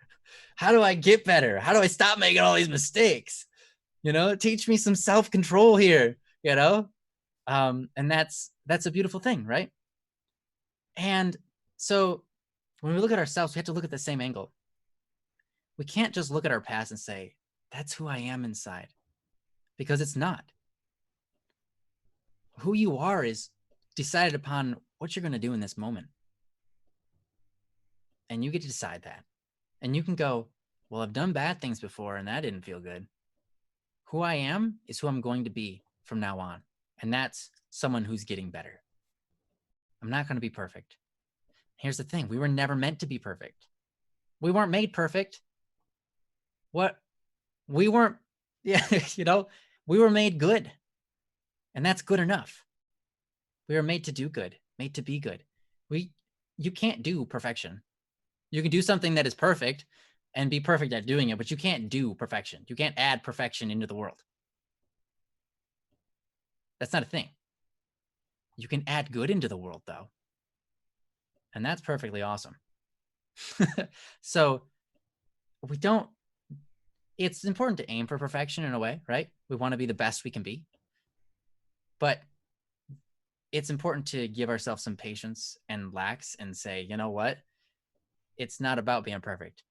How do I get better? How do I stop making all these mistakes? Teach me some self-control here, and that's a beautiful thing, right? And so when we look at ourselves, we have to look at the same angle. We can't just look at our past and say, that's who I am inside, because it's not. Who you are is decided upon what you're going to do in this moment. And you get to decide that. And you can go, well, I've done bad things before and that didn't feel good. Who I am is who I'm going to be from now on. And that's someone who's getting better. I'm not going to be perfect. Here's the thing. We were never meant to be perfect. We weren't made perfect. We weren't, we were made good. And that's good enough. We were made to do good, made to be good. You can't do perfection. You can do something that is perfect and be perfect at doing it, but you can't do perfection. You can't add perfection into the world. That's not a thing. You can add good into the world, though. And that's perfectly awesome. So it's important to aim for perfection in a way, right? We want to be the best we can be. But it's important to give ourselves some patience and relax and say, you know what? It's not about being perfect.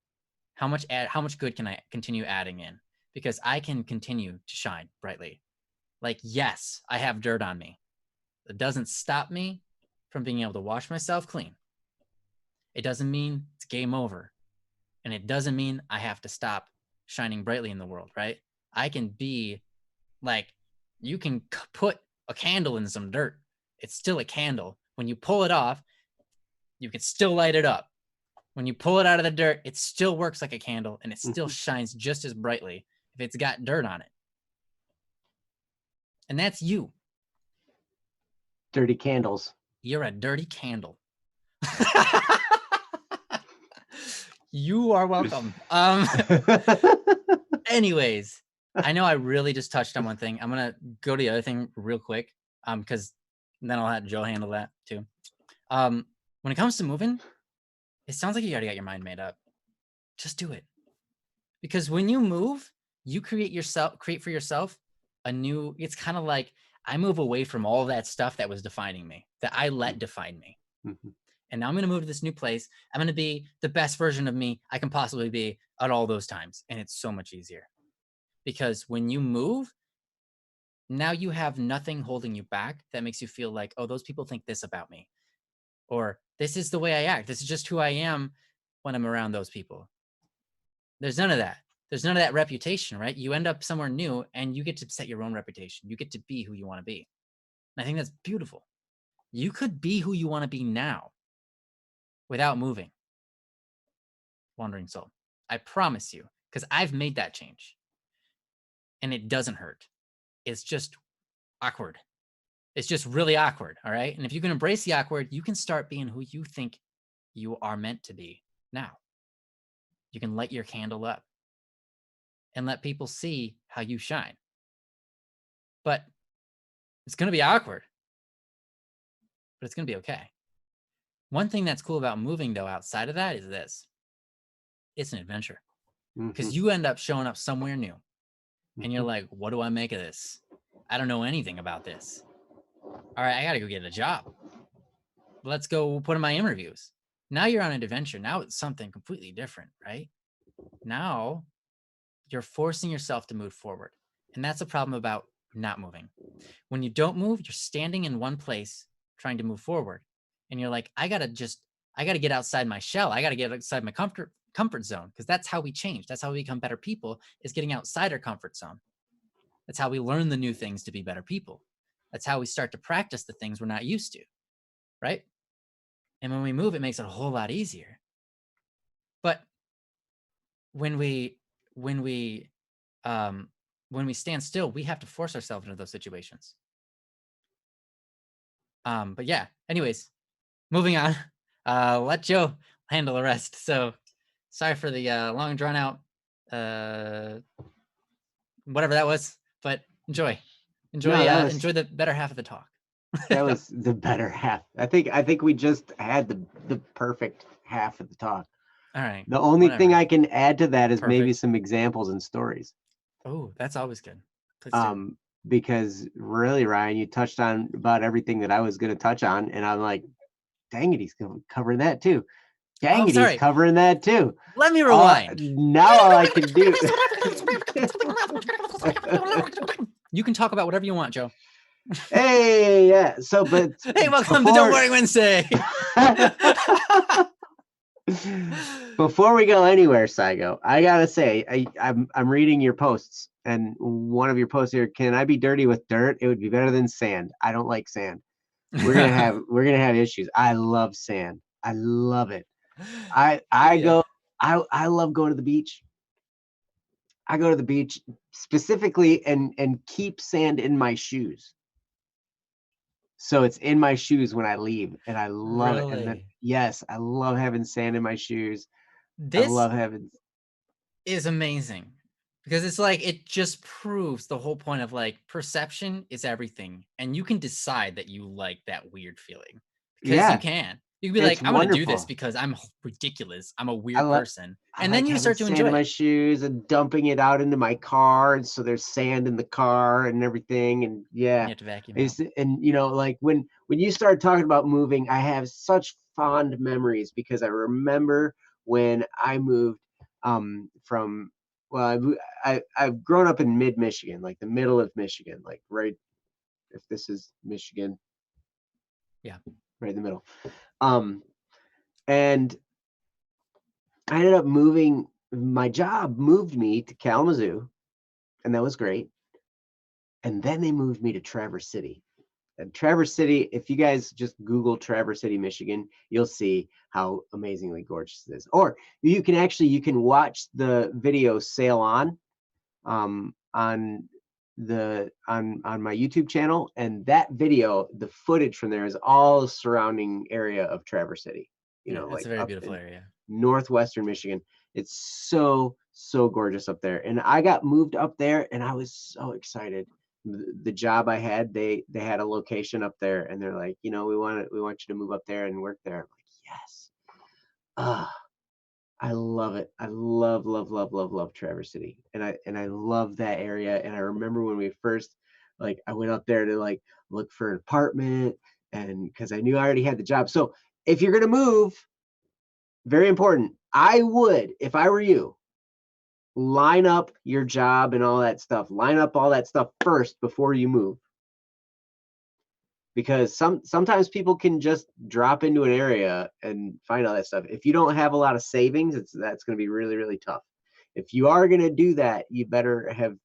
How much good can I continue adding in? Because I can continue to shine brightly. Like, yes, I have dirt on me. It doesn't stop me from being able to wash myself clean. It doesn't mean it's game over. And it doesn't mean I have to stop shining brightly in the world, right? I can be like, you can put a candle in some dirt. It's still a candle. When you pull it off, you can still light it up. When you pull it out of the dirt, it still works like a candle and it still shines just as brightly if it's got dirt on it. And that's you. Dirty candles. You're a dirty candle. You are welcome. Anyways, I know I really just touched on one thing. I'm gonna go to the other thing real quick, because then I'll have Joe handle that too. When it comes to moving, it sounds like you already got your mind made up. Just do it, because when you move, you create for yourself a new. It's kind of like I move away from all that stuff that was defining me, that I let define me. And now I'm going to move to this new place. I'm going to be the best version of me I can possibly be at all those times. And it's so much easier because when you move, now you have nothing holding you back that makes you feel like, oh, those people think this about me, or this is the way I act. This is just who I am when I'm around those people. There's none of that. There's none of that reputation, right? You end up somewhere new and you get to set your own reputation. You get to be who you want to be. And I think that's beautiful. You could be who you want to be now without moving. Wandering soul. I promise you, because I've made that change. And it doesn't hurt. It's just awkward. It's just really awkward, all right? And if you can embrace the awkward, you can start being who you think you are meant to be now. You can light your candle up and let people see how you shine. But it's going to be awkward. But it's going to be okay. One thing that's cool about moving, though, outside of that is this. It's an adventure. Because you end up showing up somewhere new. And you're like, what do I make of this? I don't know anything about this. All right, I got to go get a job. Let's go put in my interviews. Now you're on an adventure. Now it's something completely different, right? Now you're forcing yourself to move forward. And that's a problem about not moving. When you don't move, you're standing in one place trying to move forward. And you're like, I got to get outside my shell. I got to get outside my comfort zone, because that's how we change. That's how we become better people, is getting outside our comfort zone. That's how we learn the new things to be better people. That's how we start to practice the things we're not used to, right? And when we move, it makes it a whole lot easier. But when we stand still, we have to force ourselves into those situations. But yeah, anyways, moving on. Let Joe handle the rest. So sorry for the long drawn out whatever that was, but enjoy the better half of the talk. That was the better half. I think we just had the perfect half of the talk. All right. The only thing I can add to that is maybe some examples and stories. Oh, that's always good. Please do. Because really, Ryan, you touched on about everything that I was going to touch on, and I'm like, dang it, he's covering that too. Dang it, he's covering that too. Let me rewind. Now all I can do. You can talk about whatever you want, Joe. Hey, yeah. So, but hey, welcome to Don't Worry Wednesday. Before we go anywhere, Saigo, I gotta say, I'm reading your posts, and one of your posts here, can I be dirty with dirt? It would be better than sand. I don't like sand. We're gonna have issues. I love sand. I love it. I love going to the beach. I go to the beach specifically and keep sand in my shoes. So it's in my shoes when I leave, and I love it. And then, yes, I love having sand in my shoes. This is amazing, because it's like, it just proves the whole point of like, perception is everything, and you can decide that you like that weird feeling, because you can. You can be like, I'm going to do this because I'm ridiculous. I'm a weird person. And then you start to enjoy my shoes and dumping it out into my car. And so there's sand in the car and everything. And yeah, you have to vacuum out. And like when you start talking about moving, I have such fond memories, because I remember when I moved from, well, I've grown up in mid-Michigan, like the middle of Michigan, like right, if this is Michigan. Yeah. Right in the middle. And I ended up moving. My job moved me to Kalamazoo, and that was great. And then they moved me to Traverse City. Traverse City, if you guys just Google Traverse City, Michigan, you'll see how amazingly gorgeous it is. Or you can watch the video Sail on on my YouTube channel, and that video, the footage from there is all surrounding area of Traverse City, Yeah, it's like a very up beautiful in area. northwestern Michigan. It's so gorgeous up there. And I got moved up there and I was so excited. The job I had, they had a location up there and they're like, we want you to move up there and work there. I'm like, yes. Ah, I love it. I love Traverse City. And I love that area. And I remember when we first, like, I went up there to like look for an apartment, and because I knew I already had the job. So if you're gonna move, very important. I would, if I were you, line up your job and all that stuff. Line up all that stuff first before you move. Because sometimes people can just drop into an area and find all that stuff. If you don't have a lot of savings, that's going to be really, really tough. If you are going to do that, you better have,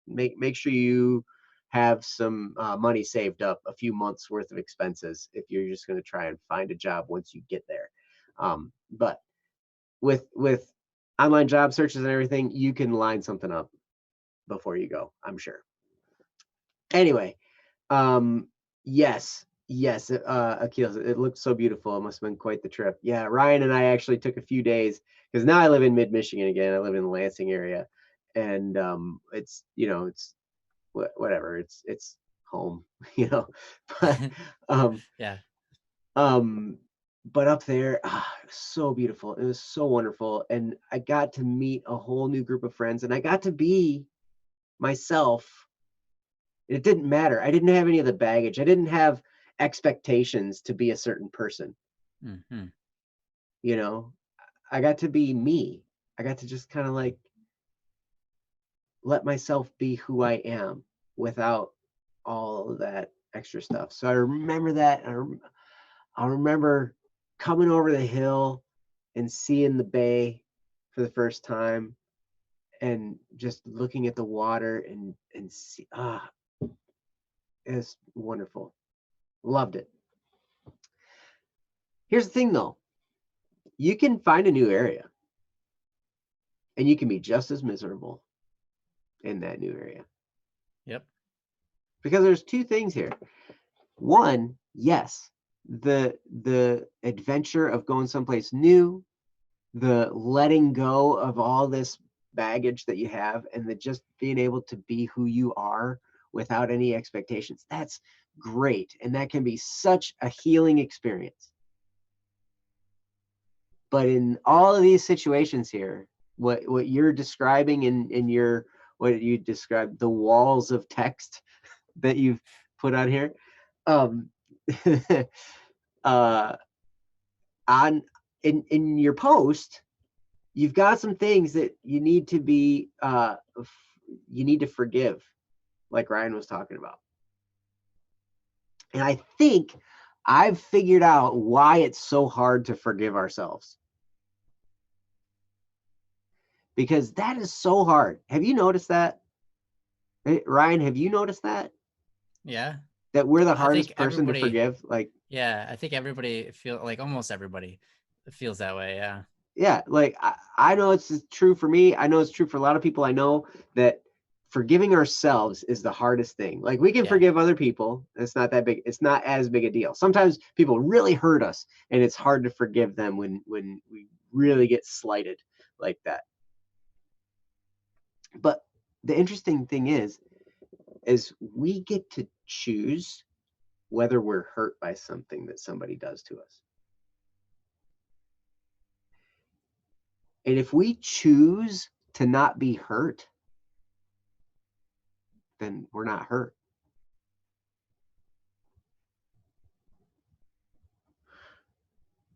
make sure you have some money saved up, a few months worth of expenses, if you're just going to try and find a job once you get there. But with online job searches and everything, you can line something up before you go, I'm sure. Anyway, yes, Akil, it looked so beautiful. It must have been quite the trip. Yeah, Ryan and I actually took a few days because now I live in mid Michigan again. I live in the Lansing area, and it's it's whatever. It's home, you know. But um, Yeah. um, but up there, it was so beautiful. It was so wonderful, and I got to meet a whole new group of friends, and I got to be myself. It didn't matter. I didn't have any of the baggage. I didn't have expectations to be a certain person. Hmm. You know, I got to be me. I got to just kind of like let myself be who I am without all of that extra stuff. So I remember that. I remember coming over the hill and seeing the bay for the first time and just looking at the water and see, it's wonderful. Loved it. Here's the thing though, you can find a new area and you can be just as miserable in that new area. Yep. Because there's two things here. One, yes, the adventure of going someplace new, the letting go of all this baggage that you have, and the just being able to be who you are without any expectations. That's great. And that can be such a healing experience. But in all of these situations here, what you're describing in your what you described, the walls of text that you've put on here, um, uh, on in your post, you've got some things that you need to be you need to forgive, like Ryan was talking about. And I think I've figured out why it's so hard to forgive ourselves. Because that is so hard. Have you noticed that? Ryan, have you noticed that? Yeah. That we're the I think hardest person to everybody, forgive? Like, yeah, I think everybody feel like almost everybody feels that way. Yeah. yeah, like I know it's true for me. I know it's true for a lot of people I know, that forgiving ourselves is the hardest thing. Like, we can Yeah. forgive other people. It's not that big. It's not as big a deal. Sometimes people really hurt us and it's hard to forgive them when we really get slighted like that. But the interesting thing is we get to choose whether we're hurt by something that somebody does to us. And if we choose to not be hurt, then we're not hurt.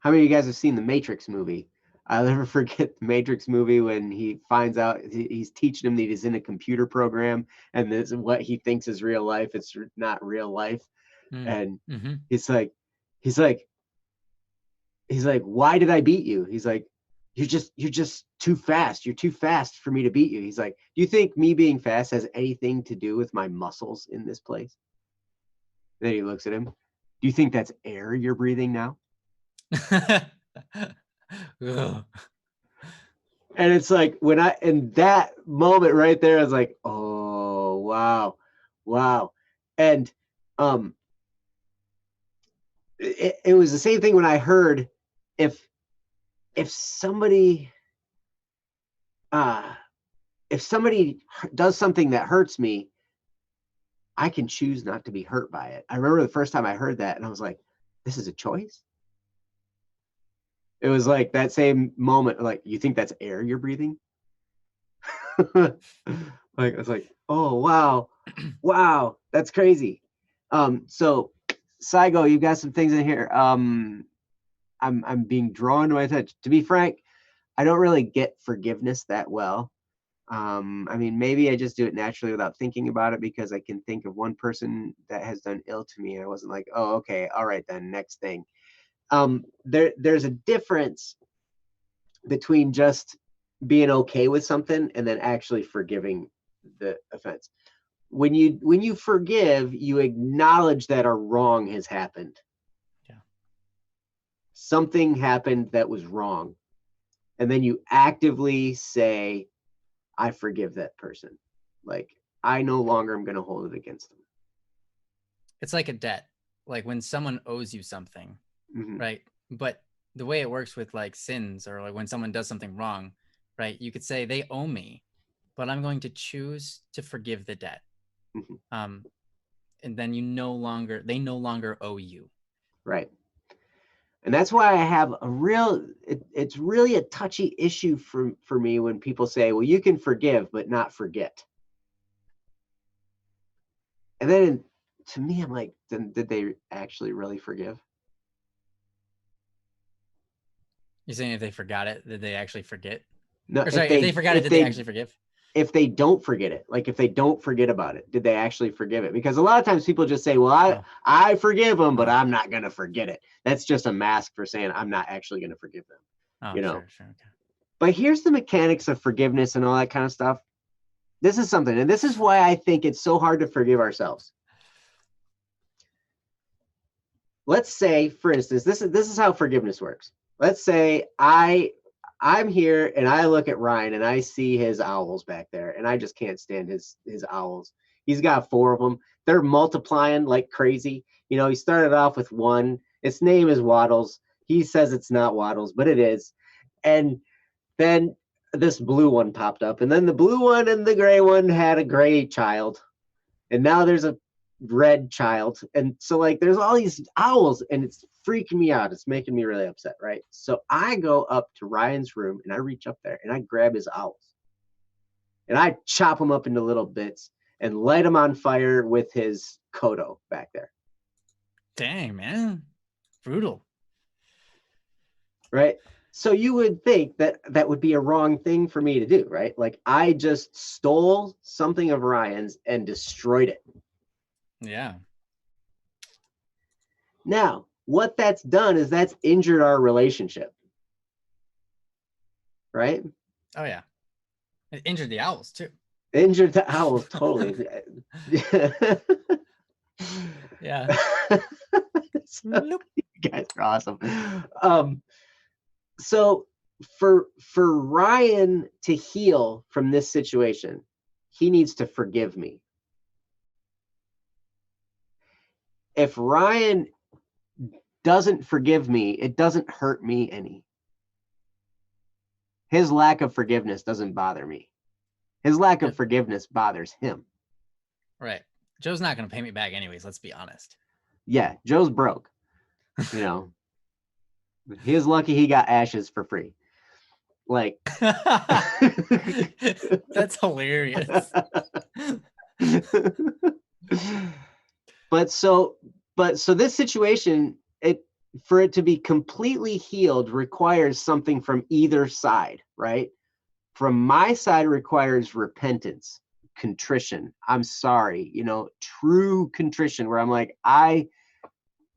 How many of you guys have seen the Matrix movie? I'll never forget the Matrix movie when he finds out he's teaching him that he's in a computer program and this is what he thinks is real life. It's not real life. Mm. And Hmm. he's like, he's like, he's like, why did I beat you? He's like, you're just too fast. You're too fast for me to beat you. He's like, do you think me being fast has anything to do with my muscles in this place? Then he looks at him. Do you think that's air you're breathing now? Ugh. And it's like in that moment right there, I was like, oh wow, wow. And um it was the same thing when I heard if if somebody uh if somebody does something that hurts me, I can choose not to be hurt by it. I remember the first time I heard that and I was like, this is a choice. It was like that same moment, like, you think that's air you're breathing? Like, it's like, oh wow, wow, that's crazy. So Saigo, you've got some things in here. I'm being drawn to my attention. To be frank, I don't really get forgiveness that well. I mean, maybe I just do it naturally without thinking about it because I can think of one person that has done ill to me, and I wasn't like, oh, okay, all right, then next thing. There's a difference between just being okay with something and then actually forgiving the offense. When you forgive, you acknowledge that a wrong has happened. Yeah. Something happened that was wrong. And then you actively say, I forgive that person. Like, I no longer am going to hold it against them. It's like a debt. Like when someone owes you something, Mm-hmm. right? But the way it works with like sins or like when someone does something wrong, right? You could say they owe me, but I'm going to choose to forgive the debt. Mm-hmm. And then they no longer owe you. Right. And that's why I have it's really a touchy issue for me when people say, well, you can forgive, but not forget. And then to me, I'm like, then did they actually really forgive? You're saying if they forgot it, did they actually forget? No, Or sorry, if they forgot it, did they actually forgive? if they don't forget it, like if they don't forget about it, did they actually forgive it? Because a lot of times people just say, well, I forgive them, but I'm not going to forget it. That's just a mask for saying I'm not actually going to forgive them. Oh, sure, okay. But here's the mechanics of forgiveness and all that kind of stuff. This is something, and this is why I think it's so hard to forgive ourselves. Let's say, for instance, this is how forgiveness works. Let's say I'm here and I look at Ryan and I see his owls back there, and I just can't stand his owls. He's got 4 of them. They're multiplying like crazy. You know, he started off with one. Its name is Waddles. He says it's not Waddles, but it is. And then this blue one popped up, and then the blue one and the gray one had a gray child, and now there's a red child. And so like there's all these owls and it's freaking me out. It's making me really upset, right? So I go up to Ryan's room and I reach up there and I grab his owls and I chop them up into little bits and light them on fire with his Kodo back there. Dang, man. Brutal. Right? So you would think that that would be a wrong thing for me to do, right? Like I just stole something of Ryan's and destroyed it. Yeah. Now, what that's done is that's injured our relationship. Right? Oh, yeah. It injured the owls, too. Injured the owls, totally. Yeah. So, you guys are awesome. So for Ryan to heal from this situation, he needs to forgive me. If Ryan doesn't forgive me, it doesn't hurt me any. His lack of forgiveness doesn't bother me. His lack of forgiveness bothers him. Right. Joe's not going to pay me back anyways, let's be honest. Yeah, Joe's broke. You know, he was lucky he got ashes for free. Like, that's hilarious. But so this situation, for it to be completely healed requires something from either side, right? From my side requires repentance, contrition. I'm sorry, you know, true contrition where I'm like, I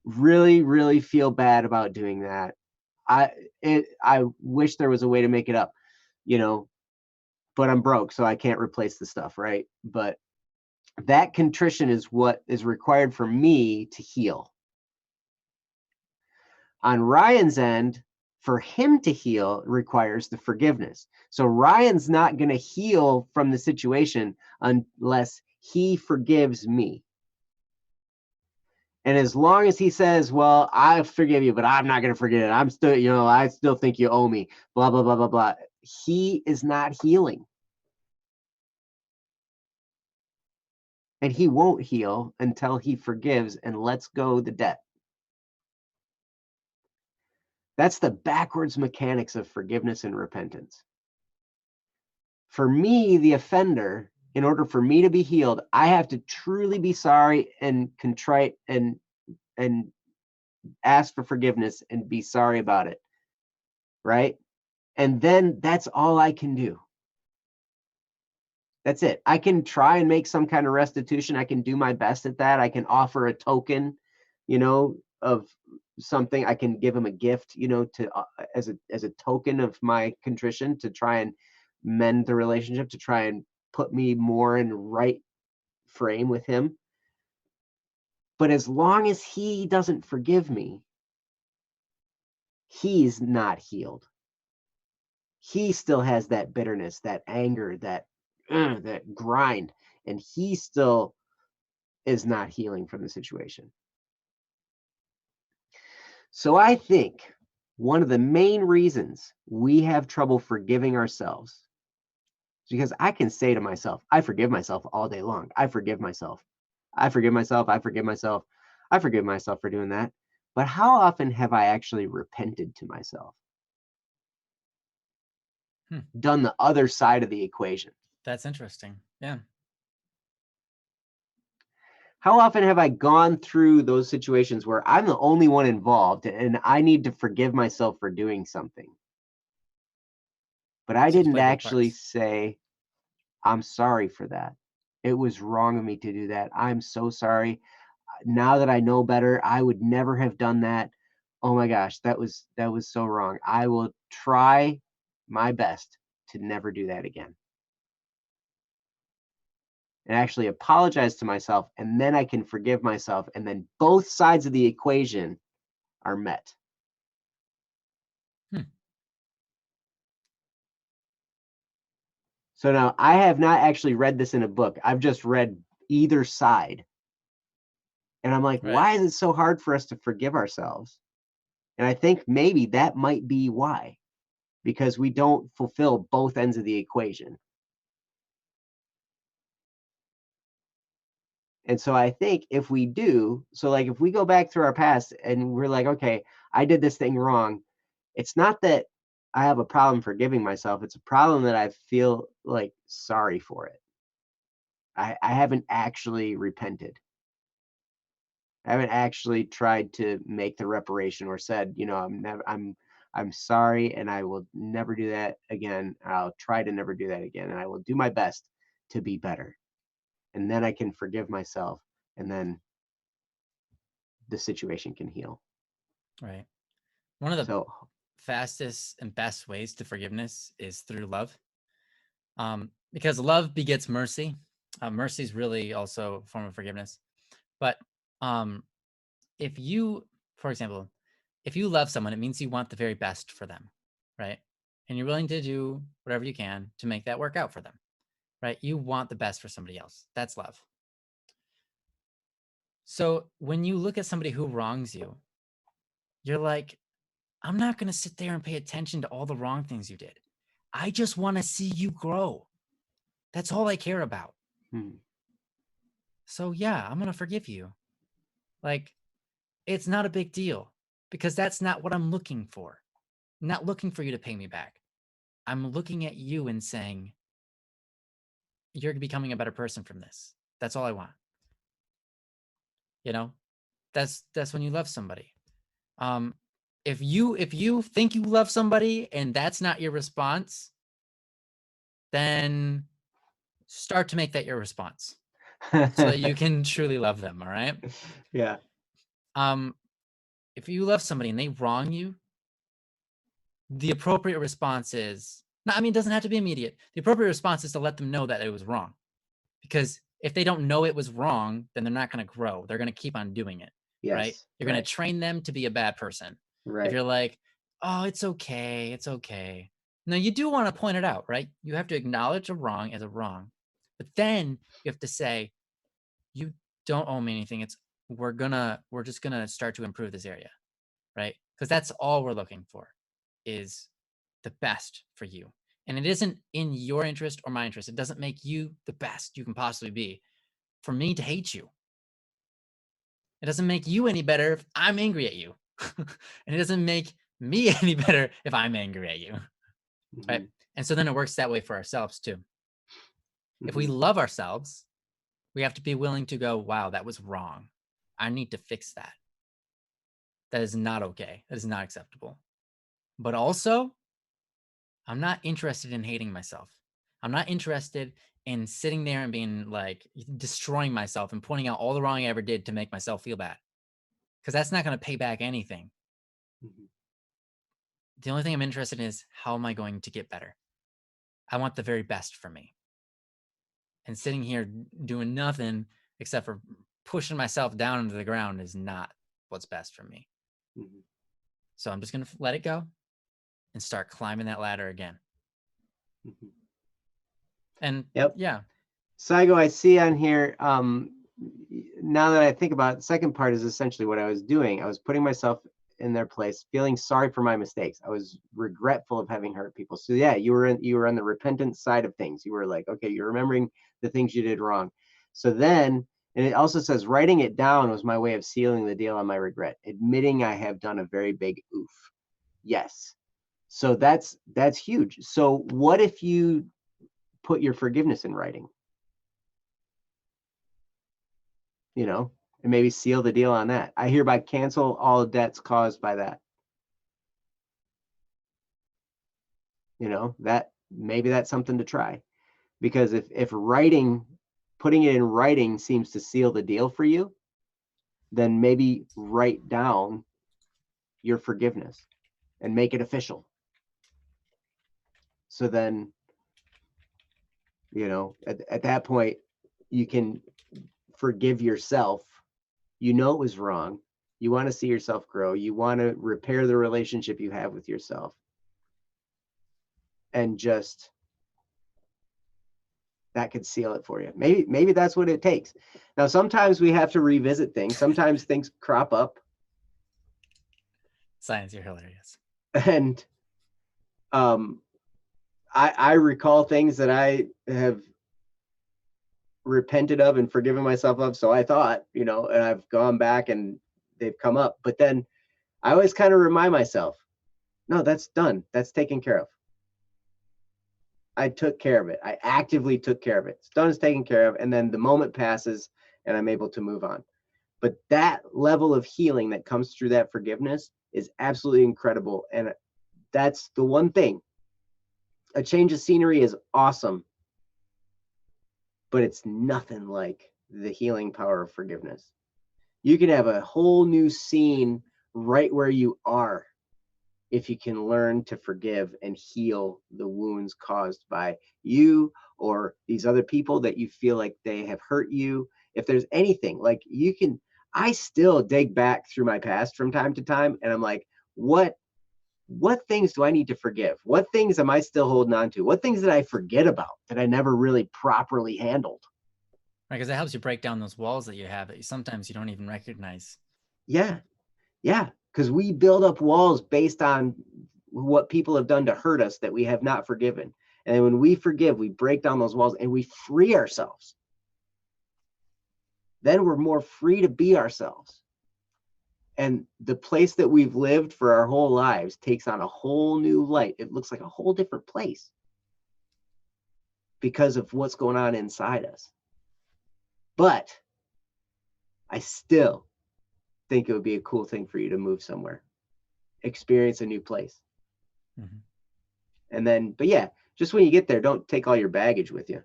really, really feel bad about doing that. I wish there was a way to make it up, you know, but I'm broke, so I can't replace the stuff, right? But That contrition is what is required for me to heal. On Ryan's end, for him to heal requires the forgiveness. So Ryan's not going to heal from the situation unless he forgives me. And as long as he says, well, I forgive you, but I'm not going to forget it. I'm still, I still think you owe me, blah, blah, blah, blah, blah. He is not healing. And he won't heal until he forgives and lets go the debt. That's the backwards mechanics of forgiveness and repentance. For me, the offender, in order for me to be healed, I have to truly be sorry and contrite and ask for forgiveness and be sorry about it, right? And then that's all I can do. That's it. I can try and make some kind of restitution. I can do my best at that. I can offer a token, of something. I can give him a gift, to as a token of my contrition, to try and mend the relationship, to try and put me more in right frame with him. But as long as he doesn't forgive me, he's not healed. He still has that bitterness, that anger, that grind, and he still is not healing from the situation. So I think one of the main reasons we have trouble forgiving ourselves is because I can say to myself, I forgive myself all day long. I forgive myself. I forgive myself. I forgive myself. I forgive myself for doing that. But how often have I actually repented to myself? Done the other side of the equation. That's interesting. Yeah. How often have I gone through those situations where I'm the only one involved and I need to forgive myself for doing something? But I So you didn't play both actually parts. say, I'm sorry for that. It was wrong of me to do that. I'm so sorry. Now that I know better, I would never have done that. Oh my gosh, that was so wrong. I will try my best to never do that again. And actually apologize to myself, and then I can forgive myself, and then both sides of the equation are met. So now I have not actually read this in a book. I've just read either side. And I'm like, Right. why is it so hard for us to forgive ourselves? And I think maybe that might be why, because we don't fulfill both ends of the equation. And so I think if we do, so like if we go back through our past and we're like, okay, I did this thing wrong, it's not that I have a problem forgiving myself. It's a problem that I feel like sorry for it. I haven't actually repented. I haven't actually tried to make the reparation or said, I'm sorry and I will never do that again. I'll try to never do that again. And I will do my best to be better. And then I can forgive myself, and then the situation can heal. Right. One of the So fastest and best ways to forgiveness is through love. Because love begets mercy. Mercy is really also a form of forgiveness. But if you, for example, if you love someone, it means you want the very best for them, right? And you're willing to do whatever you can to make that work out for them, right? You want the best for somebody else. That's love. So when you look at somebody who wrongs you, you're like, I'm not going to sit there and pay attention to all the wrong things you did. I just want to see you grow. That's all I care about. So yeah, I'm going to forgive you. Like, it's not a big deal because that's not what I'm looking for. I'm not looking for you to pay me back. I'm looking at you and saying, you're becoming a better person from this. That's all I want. You know, that's when you love somebody. If you think you love somebody and that's not your response, then start to make that your response so that you can truly love them. All right. Yeah. If you love somebody and they wrong you, the appropriate response is, no, I mean, it doesn't have to be immediate. The appropriate response is to let them know that it was wrong, because if they don't know it was wrong, then they're not going to grow. They're going to keep on doing it, right? Yes. You're going Right. to train them to be a bad person. If Right. you're like, oh, it's okay, it's okay. Now you do want to point it out, right? You have to acknowledge a wrong as a wrong, but then you have to say, you don't owe me anything. We're just gonna start to improve this area, right? Because that's all we're looking for is the best for you. And it isn't in your interest or my interest. It doesn't make you the best you can possibly be for me to hate you. It doesn't make you any better if I'm angry at you. And it doesn't make me any better if I'm angry at you, right? Hmm. And so then it works that way for ourselves too. If we Hmm. love ourselves, we have to be willing to go, wow, that was wrong. I need to fix that. That is not okay. That is not acceptable. But also, I'm not interested in hating myself. I'm not interested in sitting there and being like destroying myself and pointing out all the wrong I ever did to make myself feel bad. Because that's not going to pay back anything. Hmm. The only thing I'm interested in is how am I going to get better? I want the very best for me. And sitting here doing nothing except for pushing myself down into the ground is not what's best for me. Hmm. So I'm just going to let it go and start climbing that ladder again. Hmm. And Yep. yeah, Saigo, I see on here, now that I think about it, the second part is essentially what I was doing. I was putting myself in their place, feeling sorry for my mistakes. I was regretful of having hurt people. So yeah, you were on the repentant side of things. You were like, okay, you're remembering the things you did wrong. So then, and it also says writing it down was my way of sealing the deal on my regret, admitting I have done a very big oof. Yes. So that's huge. So what if you put your forgiveness in writing? You know, and maybe seal the deal on that. I hereby cancel all debts caused by that. You know, that maybe that's something to try. Because if writing, putting it in writing seems to seal the deal for you, then maybe write down your forgiveness and make it official. So then, you know, at that point, you can forgive yourself. You know it was wrong. You want to see yourself grow. You want to repair the relationship you have with yourself. And just that could seal it for you. Maybe that's what it takes. Now, sometimes we have to revisit things. Sometimes things crop up, science, you're hilarious. and um, I recall things that I have repented of and forgiven myself of. So I thought, you know, and I've gone back and they've come up. But then I always kind of remind myself, no, that's done. That's taken care of. I took care of it. I actively took care of it. It's done, it's taken care of. And then the moment passes and I'm able to move on. But that level of healing that comes through that forgiveness is absolutely incredible. And that's the one thing. A change of scenery is awesome, but it's nothing like the healing power of forgiveness. You can have a whole new scene right where you are if you can learn to forgive and heal the wounds caused by you or these other people that you feel like they have hurt you. If there's anything, like you can, I still dig back through my past from time to time and I'm like, what things do I need to forgive? What things am I still holding on to? What things did I forget about that I never really properly handled? Right, because it helps you break down those walls that you have that sometimes you don't even recognize. Yeah. Yeah. Because we build up walls based on what people have done to hurt us that we have not forgiven. And when we forgive, we break down those walls and we free ourselves. Then we're more free to be ourselves. And the place that we've lived for our whole lives takes on a whole new light. It looks like a whole different place because of what's going on inside us. But I still think it would be a cool thing for you to move somewhere, experience a new place. Mm-hmm. And then, but yeah, just when you get there, don't take all your baggage with you.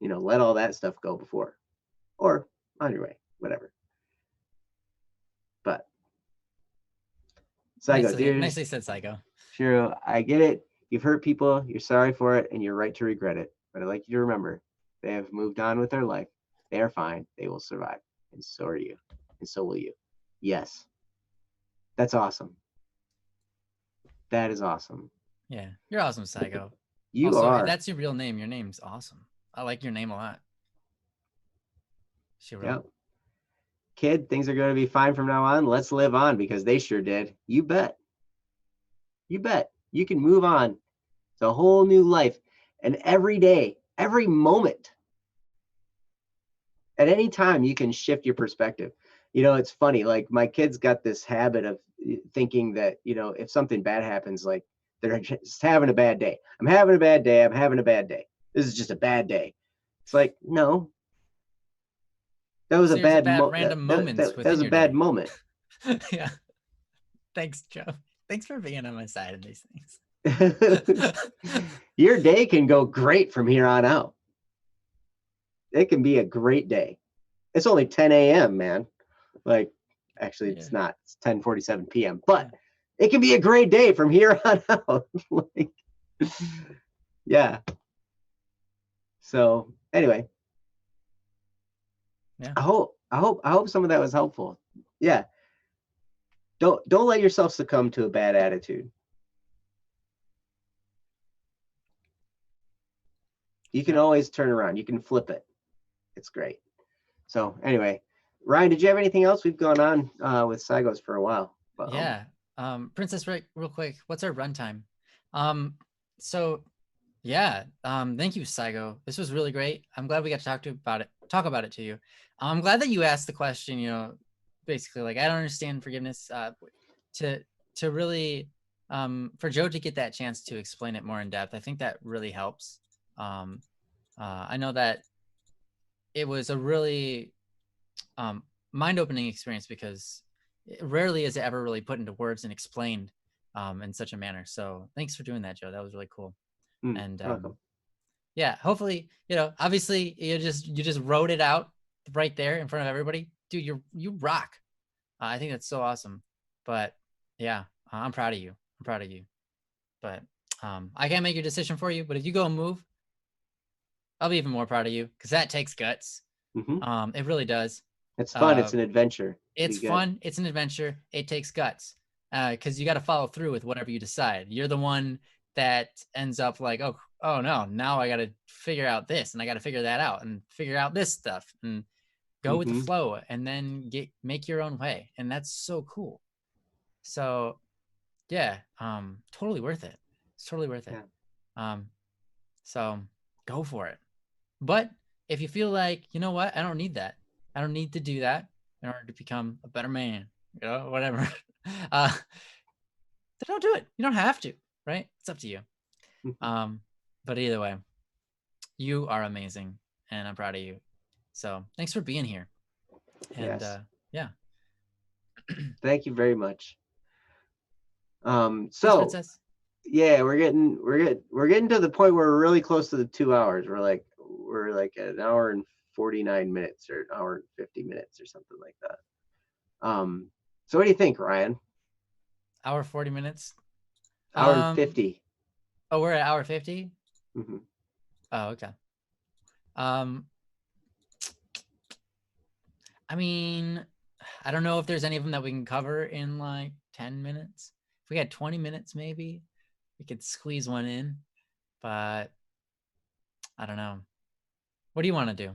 You know, let all that stuff go before or on your way, whatever. But Psycho, there's Nicely said, Psycho. sure, I get it. You've hurt people, you're sorry for it, and you're right to regret it. But I'd like you to remember They have moved on with their life. They are fine. They will survive. And so are you. And so will you. Yes. That's awesome. That is awesome. Yeah, you're awesome, Psycho. You Also, if are. that's your real name, your name's awesome. I like your name a lot. Shiro. Yep. Kid, things are going to be fine from now on. Let's live on because they sure did. You bet. You bet. You can move on. It's a whole new life. And every day, every moment, at any time, you can shift your perspective. You know, it's funny. Like my kids got this habit of thinking that, you know, if something bad happens, like they're just having a bad day. I'm having a bad day. I'm having a bad day. This is just a bad day. It's like, no, that was a Series of bad bad random moments that was within a your bad day. moment. Yeah. Thanks, Joe. Thanks for being on my side in these things. Your day can go great from here on out. It can be a great day. It's only 10 a.m., man. Like, actually, it's not. It's 10:47 p.m. But it can be a great day from here on out. Like, yeah. So anyway, Yeah. I hope some of that was helpful. Yeah. Don't let yourself succumb to a bad attitude. You can always turn around. You can flip it. It's great. So anyway, Ryan, did you have anything else? We've gone on with Sygos for a while. But, yeah. Princess, real quick, what's our runtime? So yeah, thank you, Saigo. This was really great. I'm glad we got to talk about it to you. I'm glad that you asked the question, you know, basically like, I don't understand forgiveness, to really, for Joe to get that chance to explain it more in depth. I think that really helps. I know that it was a really mind-opening experience because rarely is it ever really put into words and explained in such a manner. So thanks for doing that, Joe. That was really cool. And yeah, hopefully, you know, obviously you just wrote it out right there in front of everybody. Dude, you rock. I think that's so awesome. But yeah, I'm proud of you. I'm proud of you. But I can't make your decision for you, but if you go and move, I'll be even more proud of you because that takes guts. It really does. It's fun. It's an adventure. It's fun. It's an adventure. It takes guts because you got to follow through with whatever you decide. You're the one that ends up like, oh no, now I got to figure out this and I got to figure that out and figure out this stuff and go with the flow and then make your own way. And that's so cool. So yeah, totally worth it. It's totally worth it. Yeah. So go for it. But if you feel like, you know what, I don't need that. I don't need to do that in order to become a better man, you know, whatever. Then don't do it. You don't have to, right? It's up to you. But either way, you are amazing and I'm proud of you. So thanks for being here. And yeah. Thank you very much. So thanks, yeah, we're getting to the point where we're really close to the 2 hours. We're like at an hour and 49 minutes or an hour and 50 minutes or something like that. So what do you think, Ryan? Hour 40 minutes. Hour and 50. Oh, we're at hour 50. Oh, okay. I mean, I don't know if there's any of them that we can cover in like 10 minutes. If we had 20 minutes, maybe we could squeeze one in, but I don't know. What do you want to do?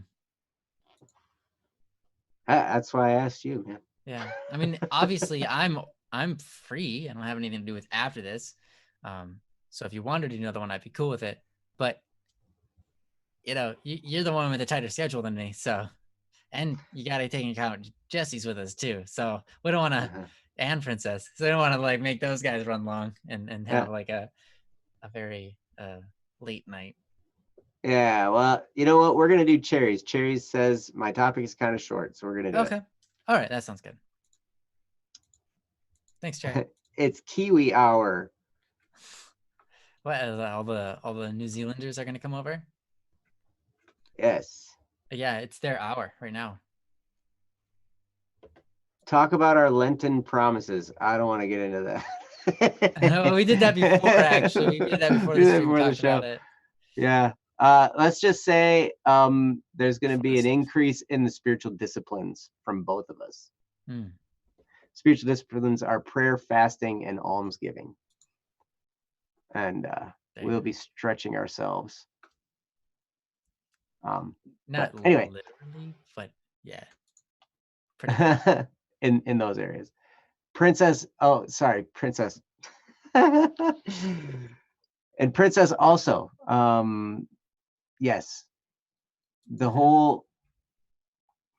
That's why I asked you, man. Yeah. I mean, obviously I'm free. I don't have anything to do with after this. So if you wanted to do another one, I'd be cool with it. But you know, you're the one with a tighter schedule than me. So, and you got to take into account Jesse's with us too. So we don't want to, and Princess. So we don't want to like make those guys run long and have like a very late night. Yeah, well, you know what? We're gonna do cherries. Cherries says my topic is kind of short, so we're gonna do it. All right, that sounds good. Thanks, Cherry. It's Kiwi hour. What, all the New Zealanders are gonna come over? Yes. Yeah, it's their hour right now. Talk about our Lenten promises. I don't want to get into that. No, we did that before. Actually, we did that before the stream. Talked about it. Yeah. Let's just say there's going to be an Focus. increase in the spiritual disciplines from both of us. Hmm. Spiritual disciplines are prayer, fasting, and almsgiving. And we'll There. be stretching ourselves. But Not anyway, literally, but yeah, pretty much. in those areas. Princess, oh, sorry, Princess. And Princess also. Yes, the Hmm. whole,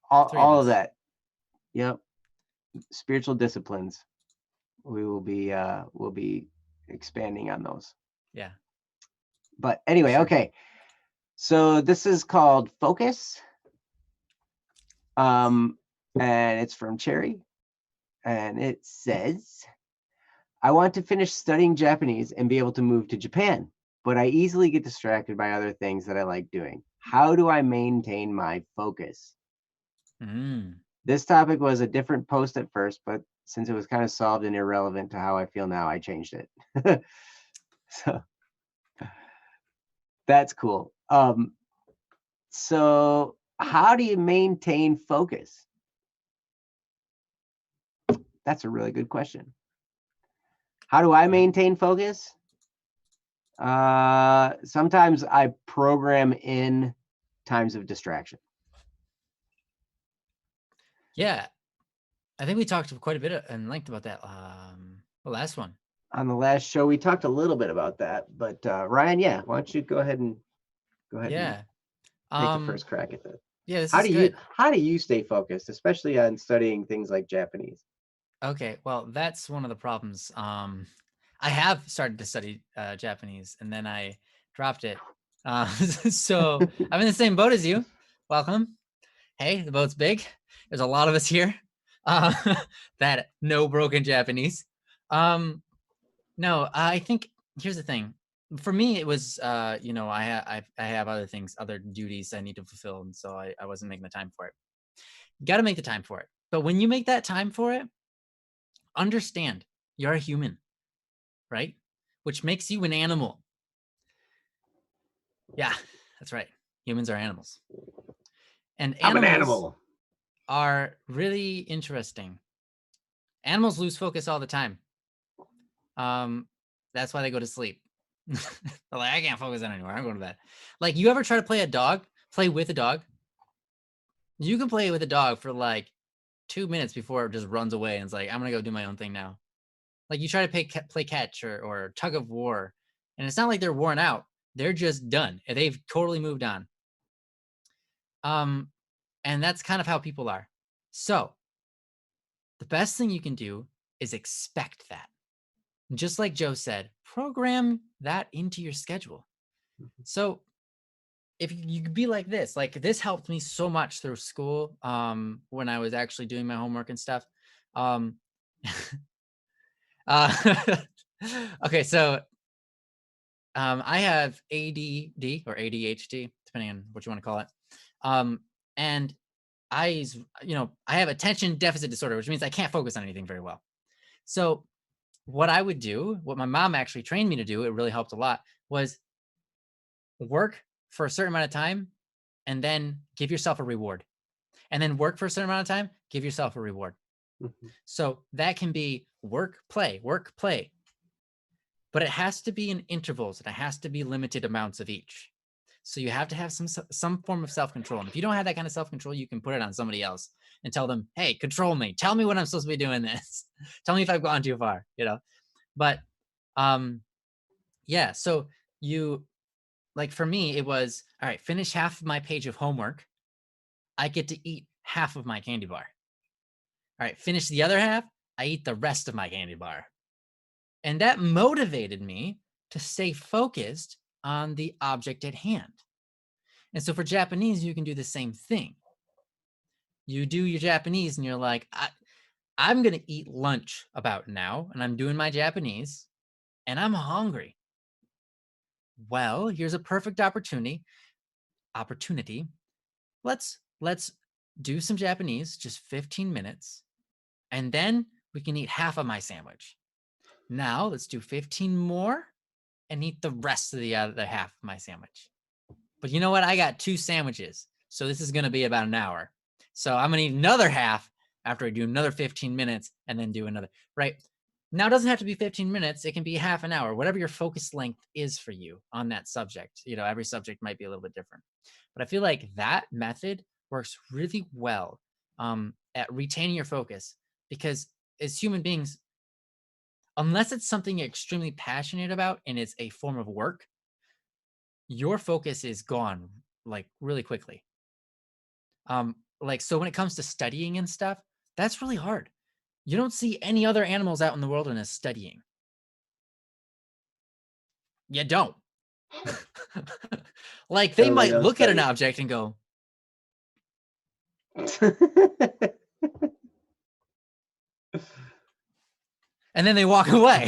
Three of all of us. that. Yep, spiritual disciplines. We will be expanding on those. Yeah, But for anyway, sure. okay. So this is called Focus. Um, and it's from Cherry, and it says, I want to finish studying Japanese and be able to move to Japan, but I easily get distracted by other things that I like doing. How do I maintain my focus? Mm. This topic was a different post at first, but since it was kind of solved and irrelevant to how I feel now, I changed it. So that's cool. So how do you maintain focus? That's a really good question. How do I Yeah. maintain focus? Sometimes I program in times of distraction. Yeah. I think we talked quite a bit in length about that. The last one. On the last show, we talked a little bit about that, but Ryan, yeah, why don't you go ahead and Yeah. take the Um, first crack at this? yeah, this is good. How do you stay focused, especially on studying things like Japanese? Okay, well, that's one of the problems. I have started to study Japanese and then I dropped it. So I'm in the same boat as you. Welcome. Hey, the boat's big. There's a lot of us here. Uh, that know broken Japanese. Um, no, I think here's the thing. For me, it was I have other things, other duties I need to fulfill, and so I wasn't making the time for it. You got to make the time for it. But when you make that time for it, understand you're a human, right? Which makes you an animal. Yeah, that's right. Humans are animals. And I'm an animals animal. are really interesting. Animals lose focus all the time. Um, that's why they go to sleep. They're like, I can't focus on anymore. I'm going to bed. Like, you ever try to play with a dog? You can play with a dog for like 2 minutes before it just runs away and it's like, I'm going to go do my own thing now. Like, you try to play catch or tug of war, and it's not like they're worn out. They're just done. They've totally moved on. Um, and that's kind of how people are. So the best thing you can do is expect that. Just like Joe said, program that into your schedule. So if you could be like this helped me so much through school when I was actually doing my homework and stuff. Um, uh, okay, so I have ADD or ADHD, depending on what you want to call it. And I have attention deficit disorder, which means I can't focus on anything very well. So what I would do, what my mom actually trained me to do, it really helped a lot, was work for a certain amount of time and then give yourself a reward. And then work for a certain amount of time, give yourself a reward. Mhm. So that can be work, play. But it has to be in intervals and it has to be limited amounts of each. So you have to have some form of self-control. And if you don't have that kind of self-control, you can put it on somebody else and tell them, hey, control me. Tell me when I'm supposed to be doing this. Tell me if I've gone too far. But um, yeah, so you like for me, it was all right, finish half of my page of homework. I get to eat half of my candy bar. All right, finish the other half, I eat the rest of my candy bar. And that motivated me to stay focused on the object at hand. And so for Japanese, you can do the same thing. You do your Japanese and you're like, I'm going to eat lunch about now, and I'm doing my Japanese, and I'm hungry. Well, here's a perfect opportunity. Let's do some Japanese, just 15 minutes, and then we can eat half of my sandwich. Now let's do 15 more and eat the rest of the other half of my sandwich. but you know what? I got 2 sandwiches. So this is going to be about an hour. So I'm going to eat another half after I do another 15 minutes and then do another, right? Now, it doesn't have to be 15 minutes. It can be half an hour, whatever your focus length is for you on that subject. You know, every subject might be a little bit different. But I feel like that method works really well at retaining your focus because as human beings, unless it's something you're extremely passionate about and it's a form of work, your focus is gone like really quickly. Like, so when it comes to studying and stuff, that's really hard. You don't see any other animals out in the wilderness studying. You don't. Like, they No, they might don't look at an study. object and go, and then they walk away.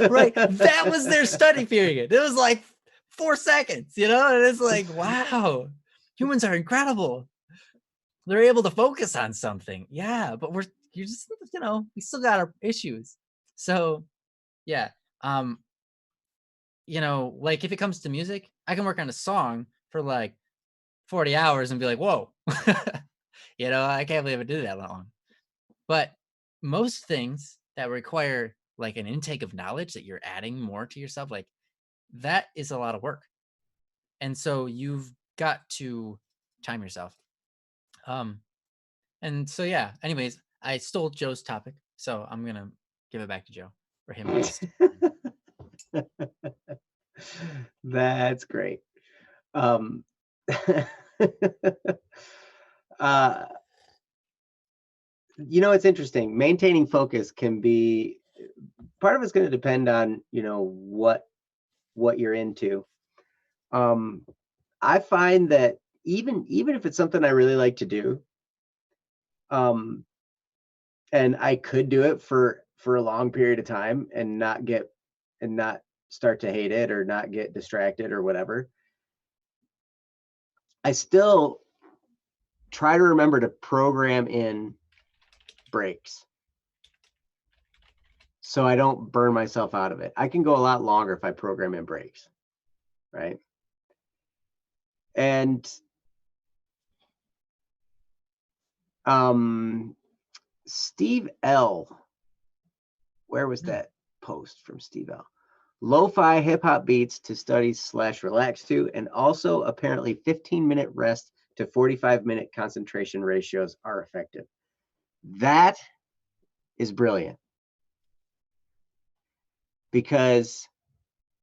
Right? That was their study period. It was like 4 seconds, you know? And it's like, wow, humans are incredible. They're able to focus on something. Yeah, but you're just, you know, we still got our issues. So yeah. You know, like if it comes to music, I can work on a song for like 40 hours and be like, whoa. You know, I can't believe I did that long. But most things that require like an intake of knowledge that you're adding more to yourself, like that is a lot of work. And so you've got to time yourself. Um, and so yeah, anyways, I stole Joe's topic, so I'm gonna give it back to Joe for him to steal mine. That's great. Um, uh, you know, it's interesting. Maintaining focus can be part of it's going to depend on, you know, what you're into. Um, I find that even if it's something I really like to do, um, and I could do it for a long period of time and not start to hate it or not get distracted or whatever, I still try to remember to program in breaks so I don't burn myself out of it. I can go a lot longer if I program in breaks, right? And um, Steve L, where was Hmm. that post from Steve L? Lo-fi hip hop beats to study / relax to, and also apparently 15-minute rest to 45-minute concentration ratios are effective. That is brilliant because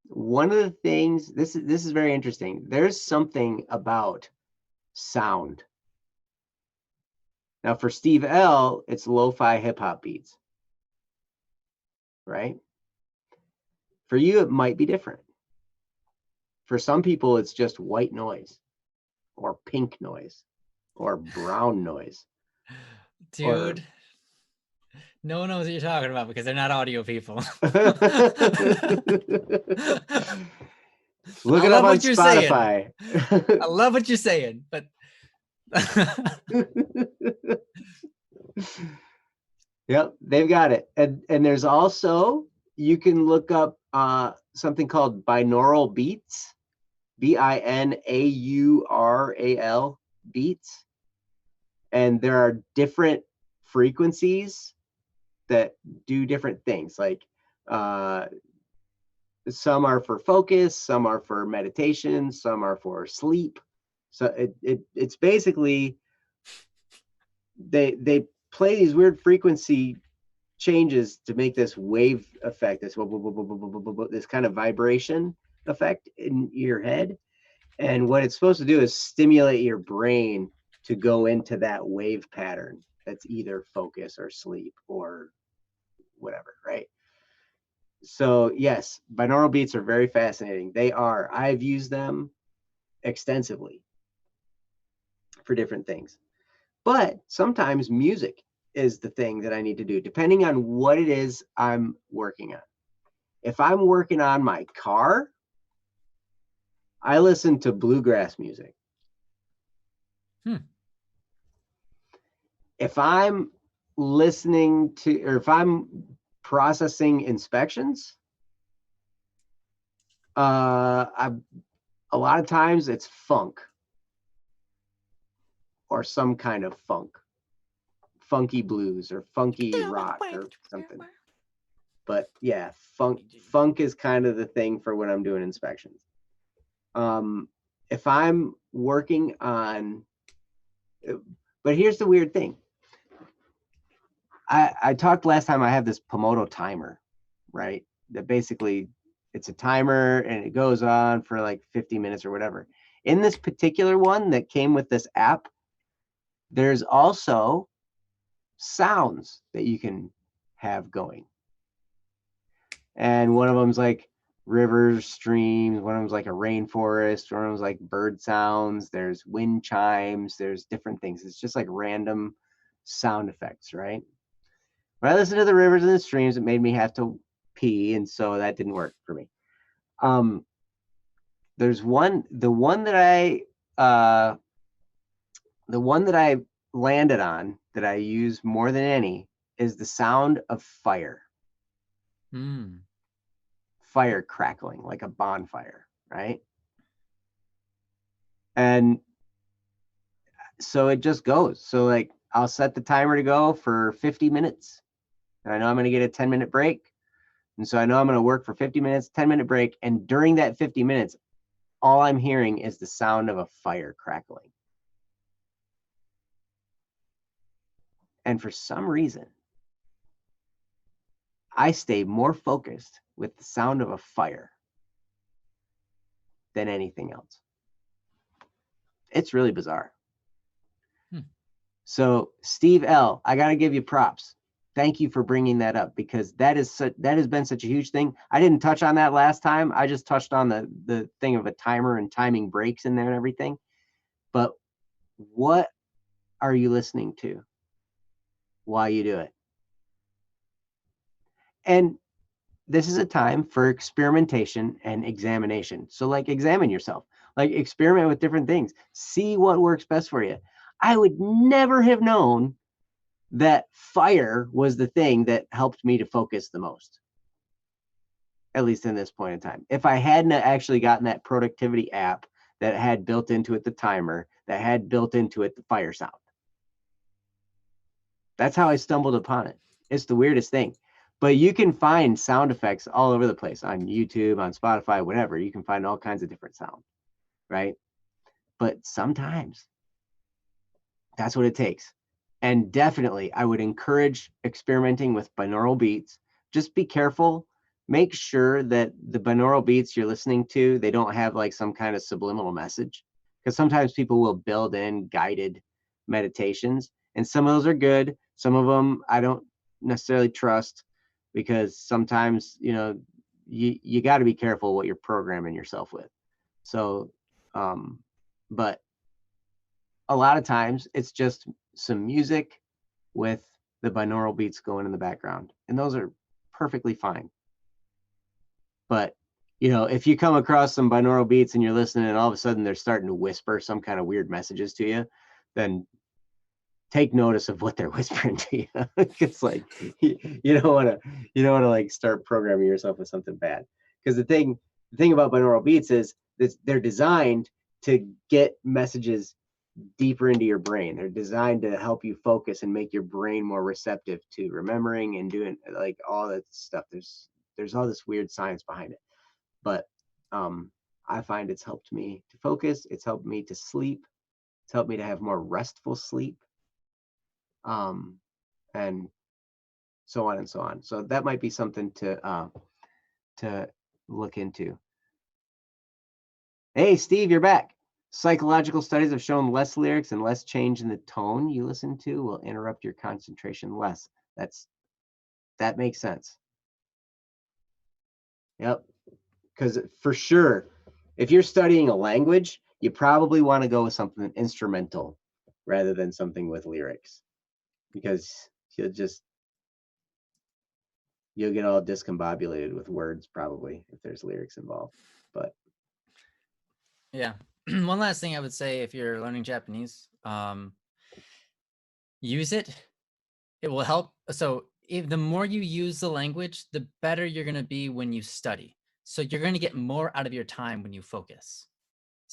one of the things this is very interesting. There's something about sound. Now for Steve L, it's lo-fi hip hop beats, right? For you, it might be different. For some people, it's just white noise or pink noise or brown noise or Dude, no one knows what you're talking about because they're not audio people. look I it up love on what you're saying. Spotify. I love what you're saying, but Yep, they've got it. And there's also you can look up something called binaural beats, BINAURAL beats, and there are different frequencies that do different things. Like uh, some are for focus, some are for meditation, some are for sleep. So it's basically they play these weird frequency changes to make this wave effect, this kind of vibration effect in your head. And what it's supposed to do is stimulate your brain to go into that wave pattern that's either focus or sleep or whatever, right? So yes, binaural beats are very fascinating. They are. I've used them extensively for different things. But sometimes music is the thing that I need to do, depending on what it is I'm working on. If I'm working on my car, I listen to bluegrass music. hmm. If I'm listening to, or if I'm processing inspections, I a lot of times it's funk or some kind of funk, funky blues or funky rock or something. But yeah, funk is kind of the thing for when I'm doing inspections. If I'm working on, but here's the weird thing. I talked last time, I have this Pomoto timer, right? That basically it's a timer and it goes on for like 50 minutes or whatever. In this particular one that came with this app, there's also sounds that you can have going. And one of them's like rivers, streams, one of them's like a rainforest, one of them's like bird sounds, there's wind chimes, there's different things. It's just like random sound effects, right? When I listened to the rivers and the streams, it made me have to pee, and so that didn't work for me. There's the one that I landed on that I use more than any is the sound of fire. Fire crackling like a bonfire, right? And so it just goes. So like I'll set the timer to go for 50 minutes. And I know I'm going to get a 10-minute break. And so I know I'm going to work for 50 minutes, 10-minute break. And during that 50 minutes, all I'm hearing is the sound of a fire crackling. And for some reason, I stay more focused with the sound of a fire than anything else. It's really bizarre. So Steve L., I got to give you props. Thank you for bringing that up, because that has been such a huge thing. I didn't touch on that last time. I just touched on the thing of a timer and timing breaks in there and everything. But what are you listening to while you do it? And this is a time for experimentation and examination. So like examine yourself, like experiment with different things, see what works best for you. I would never have known that fire was the thing that helped me to focus the most, at least in this point in time. If I hadn't actually gotten that productivity app that had built into it the timer, that had built into it the fire sound. That's how I stumbled upon it. It's the weirdest thing. But you can find sound effects all over the place on YouTube, on Spotify, whatever. You can find all kinds of different sounds, right? But sometimes that's what it takes. And definitely, I would encourage experimenting with binaural beats. Just be careful. Make sure that the binaural beats you're listening to, they don't have like some kind of subliminal message. Because sometimes people will build in guided meditations. And some of those are good. Some of them I don't necessarily trust, because sometimes, you got to be careful what you're programming yourself with. So, but a lot of times it's just some music with the binaural beats going in the background, and those are perfectly fine. But if you come across some binaural beats and you're listening and all of a sudden they're starting to whisper some kind of weird messages to you, then take notice of what they're whispering to you. It's like you don't want to like start programming yourself with something bad, because the thing about binaural beats is that they're designed to get messages deeper into your brain. They're designed to help you focus and make your brain more receptive to remembering and doing like all that stuff. There's all this weird science behind it, but I find it's helped me to focus. It's helped me to sleep. It's helped me to have more restful sleep, and so on and so on. So that might be something to look into. Hey, Steve, you're back. Psychological studies have shown less lyrics and less change in the tone you listen to will interrupt your concentration less. That makes sense. Yep. Because for sure, if you're studying a language, you probably want to go with something instrumental rather than something with lyrics, because you'll get all discombobulated with words probably if there's lyrics involved. But yeah. One last thing I would say, if you're learning Japanese, use it. It will help. So if the more you use the language, the better you're going to be when you study. So you're going to get more out of your time when you focus.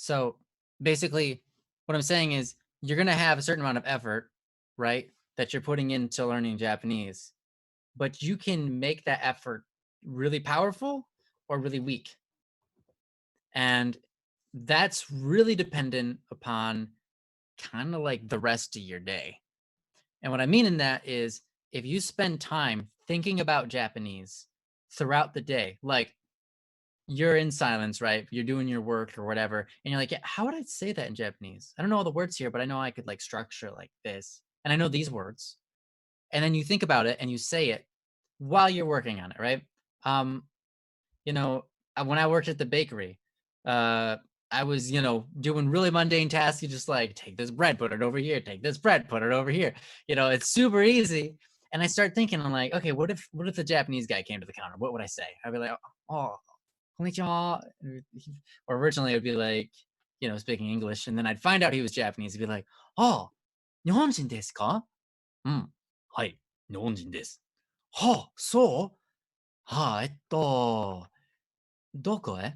So basically, what I'm saying is you're going to have a certain amount of effort, right, that you're putting into learning Japanese, but you can make that effort really powerful or really weak. And that's really dependent upon kind of like the rest of your day. And what I mean in that is if you spend time thinking about Japanese throughout the day, like you're in silence, right? You're doing your work or whatever, and you're like, yeah, how would I say that in Japanese? I don't know all the words here, but I know I could like structure like this, and I know these words. And then you think about it and you say it while you're working on it, right? Um, you know, when I worked at the bakery, uh, I was, doing really mundane tasks. You just like take this bread, put it over here, take this bread, put it over here. It's super easy. And I start thinking, I'm like, okay, what if the Japanese guy came to the counter? What would I say? I'd be like, oh, konnichiwa. Or originally it'd be like, speaking English, and then I'd find out he was Japanese. He'd be like, oh, 日本人ですか? うん。はい。日本人です。はあ、そうはあ、どこへ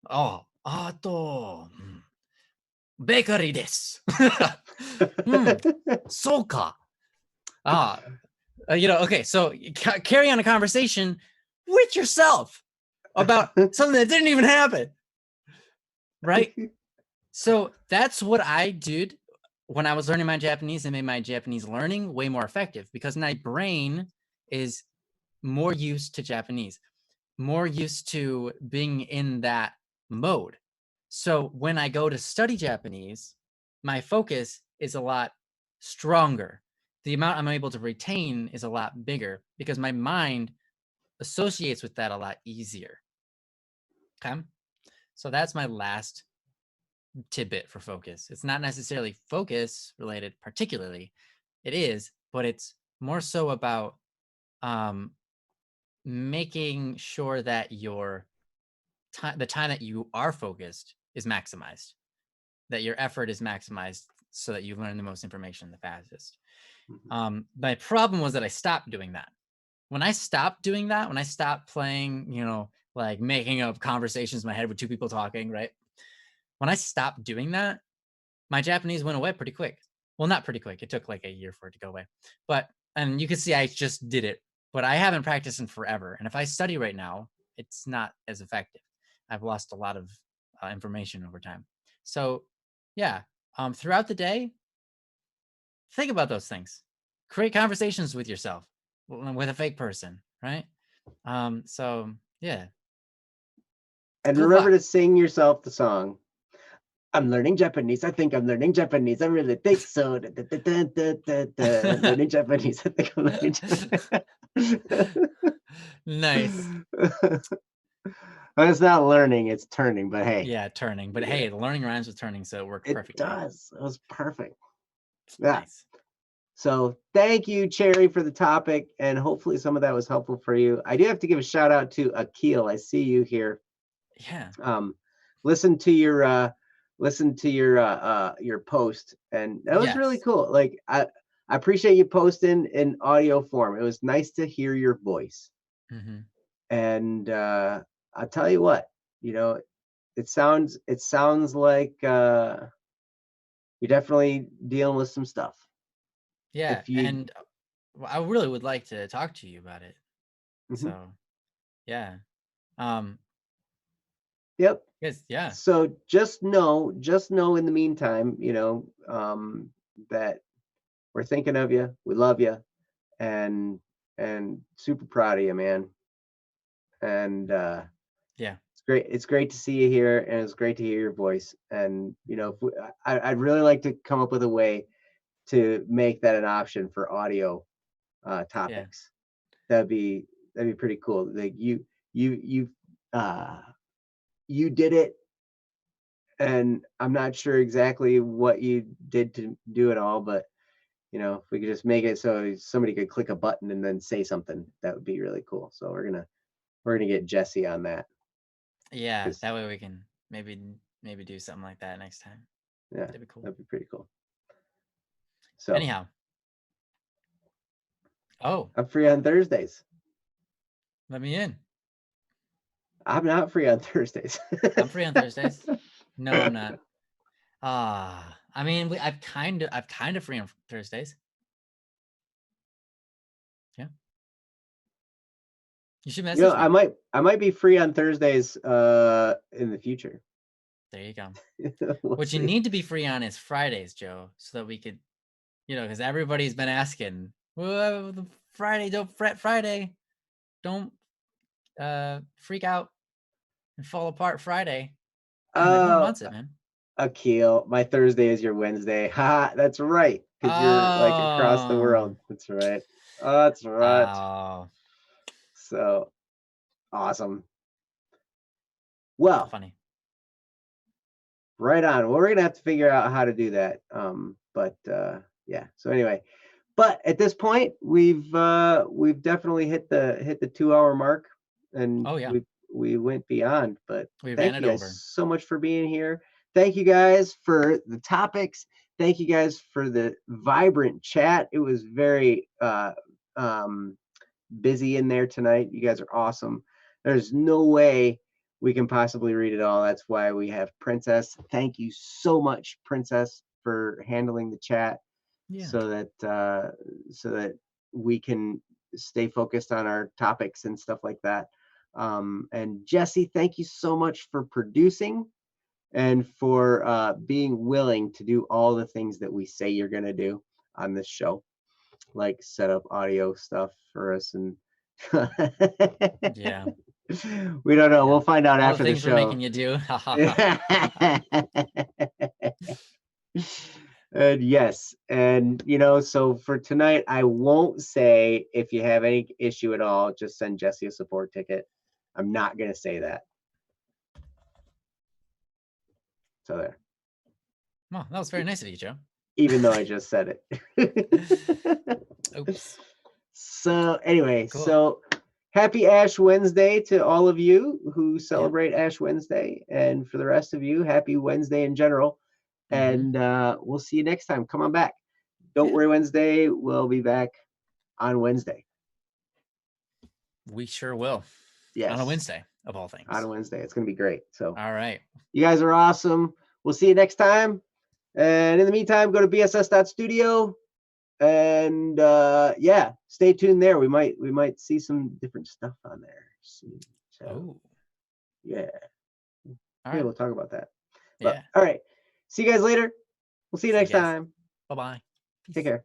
ああ、ベーカリーです。うん、そうか。Ah, okay, so carry on a conversation with yourself about something that didn't even happen, right? So that's what I did when I was learning my Japanese and made my Japanese learning way more effective because my brain is more used to Japanese, more used to being in that mode. So when I go to study Japanese, my focus is a lot stronger. The amount I'm able to retain is a lot bigger because my mind associates with that a lot easier. Okay. So that's my last tidbit for focus. It's not necessarily focus related, particularly. It is, but it's more so about um, making sure that the time that you are focused is maximized, that your effort is maximized so that you learn the most information the fastest. My problem was that I stopped doing that. When I stopped doing that, when I stopped playing, like making up conversations in my head with two people talking, right? When I stopped doing that, my Japanese went away pretty quick. Well, not pretty quick. It took like a year for it to go away. And you can see I just did it, but I haven't practiced in forever. And if I study right now, it's not as effective. I've lost a lot of information over time. So, yeah, throughout the day, think about those things. Create conversations with yourself, with a fake person, right? So yeah, And good remember luck. to sing yourself the song. I'm learning Japanese. I think I'm learning Japanese. I really think so. Learning Japanese. I think I'm learning Japanese. Nice. Well, it's not learning, it's turning, but hey. Yeah, turning. But Yeah, hey, the learning rhymes with turning, so it worked it perfectly. does. It was perfect. Yeah. Nice. So thank you, Cherry, for the topic. And hopefully some of that was helpful for you. I do have to give a shout out to Akil. I see you here. Yeah. Um, listen to your post, and that was really Yes. cool. Like I appreciate you posting in audio form. It was nice to hear your voice. Hmm. And I'll tell you what, you know, it sounds like you're definitely dealing with some stuff. Yeah, If you and I really would like to talk to you about it. Mhm. So yeah. Um. Yep. Yes. Yeah. So just know in the meantime, that we're thinking of you, we love you, and super proud of you, man. And Yeah. it's great to see you here, and it's great to hear your voice. And I'd really like to come up with a way to make that an option for audio Yeah. topics. That'd be pretty cool. Like you uh you did it, and I'm not sure exactly what you did to do it all, but if we could just make it so somebody could click a button and then say something, that would be really cool. So we're gonna get Jesse on that, Yeah. because That way we can maybe do something like that next time. yeah, That'd be cool. that'd be pretty cool. So Anyhow. Oh, I'm free on Thursdays. let me in. I'm not free on Thursdays. I'm free on Thursdays. No, I'm not. I mean, I've kind of free on Thursdays. Yeah, you should You know, message I me. might I might be free on Thursdays in the future. There you go. We'll What you see. need to be free on is Fridays, Joe, so that we could, because everybody's been asking, well, the Friday, don't fret Friday, don't freak out and fall apart Friday. Everyone Oh, wants it, man. Akil, my Thursday is your Wednesday. Ha, that's right. Because you're like across the Oh, world. That's right. That's right. oh, So awesome. so Well, funny. right on. Well, we're gonna have to figure out how to do that. But yeah. So anyway, but at this point, we've definitely hit the 2 hour mark, and Oh yeah, we went beyond. But we ran thank it you guys over. so much for being here. Thank you guys for the topics. Thank you guys for the vibrant chat. It was very um, busy in there tonight. You guys are awesome. There's no way we can possibly read it all. That's why we have Princess. Thank you so much, Princess, for handling the chat Yeah, so that we can stay focused on our topics and stuff like that. And Jesse, thank you so much for producing and for being willing to do all the things that we say you're going to do on this show, like set up audio stuff for us and yeah, we don't know. yeah. We'll find out All the after the things we're show. making you do. Ha ha ha. And yes, and so for tonight, I won't say if you have any issue at all, just send Jesse a support ticket. I'm not gonna say that. So there, Well, that was very nice of you, Joe. even though I just said it. Oops. So anyway, Cool. so happy Ash Wednesday to all of you who Yep. celebrate Ash Wednesday, and for the rest of you, happy Wednesday in general. Mm-hmm. And we'll see you next time. Come on back. Don't Yeah. worry, Wednesday. We'll be back on Wednesday. We sure will. On a Yes, Wednesday, of all on things. Wednesday. It's gonna be great. So All right. you guys are awesome. We'll see you next time. And in the meantime, go to bss.studio and yeah, stay tuned there. We might see some different stuff on there soon. So Oh, yeah. all Maybe right. we'll talk about that. But Yeah. all right. See you guys later. We'll see you See you next guys. time. Bye bye. Take Peace. care.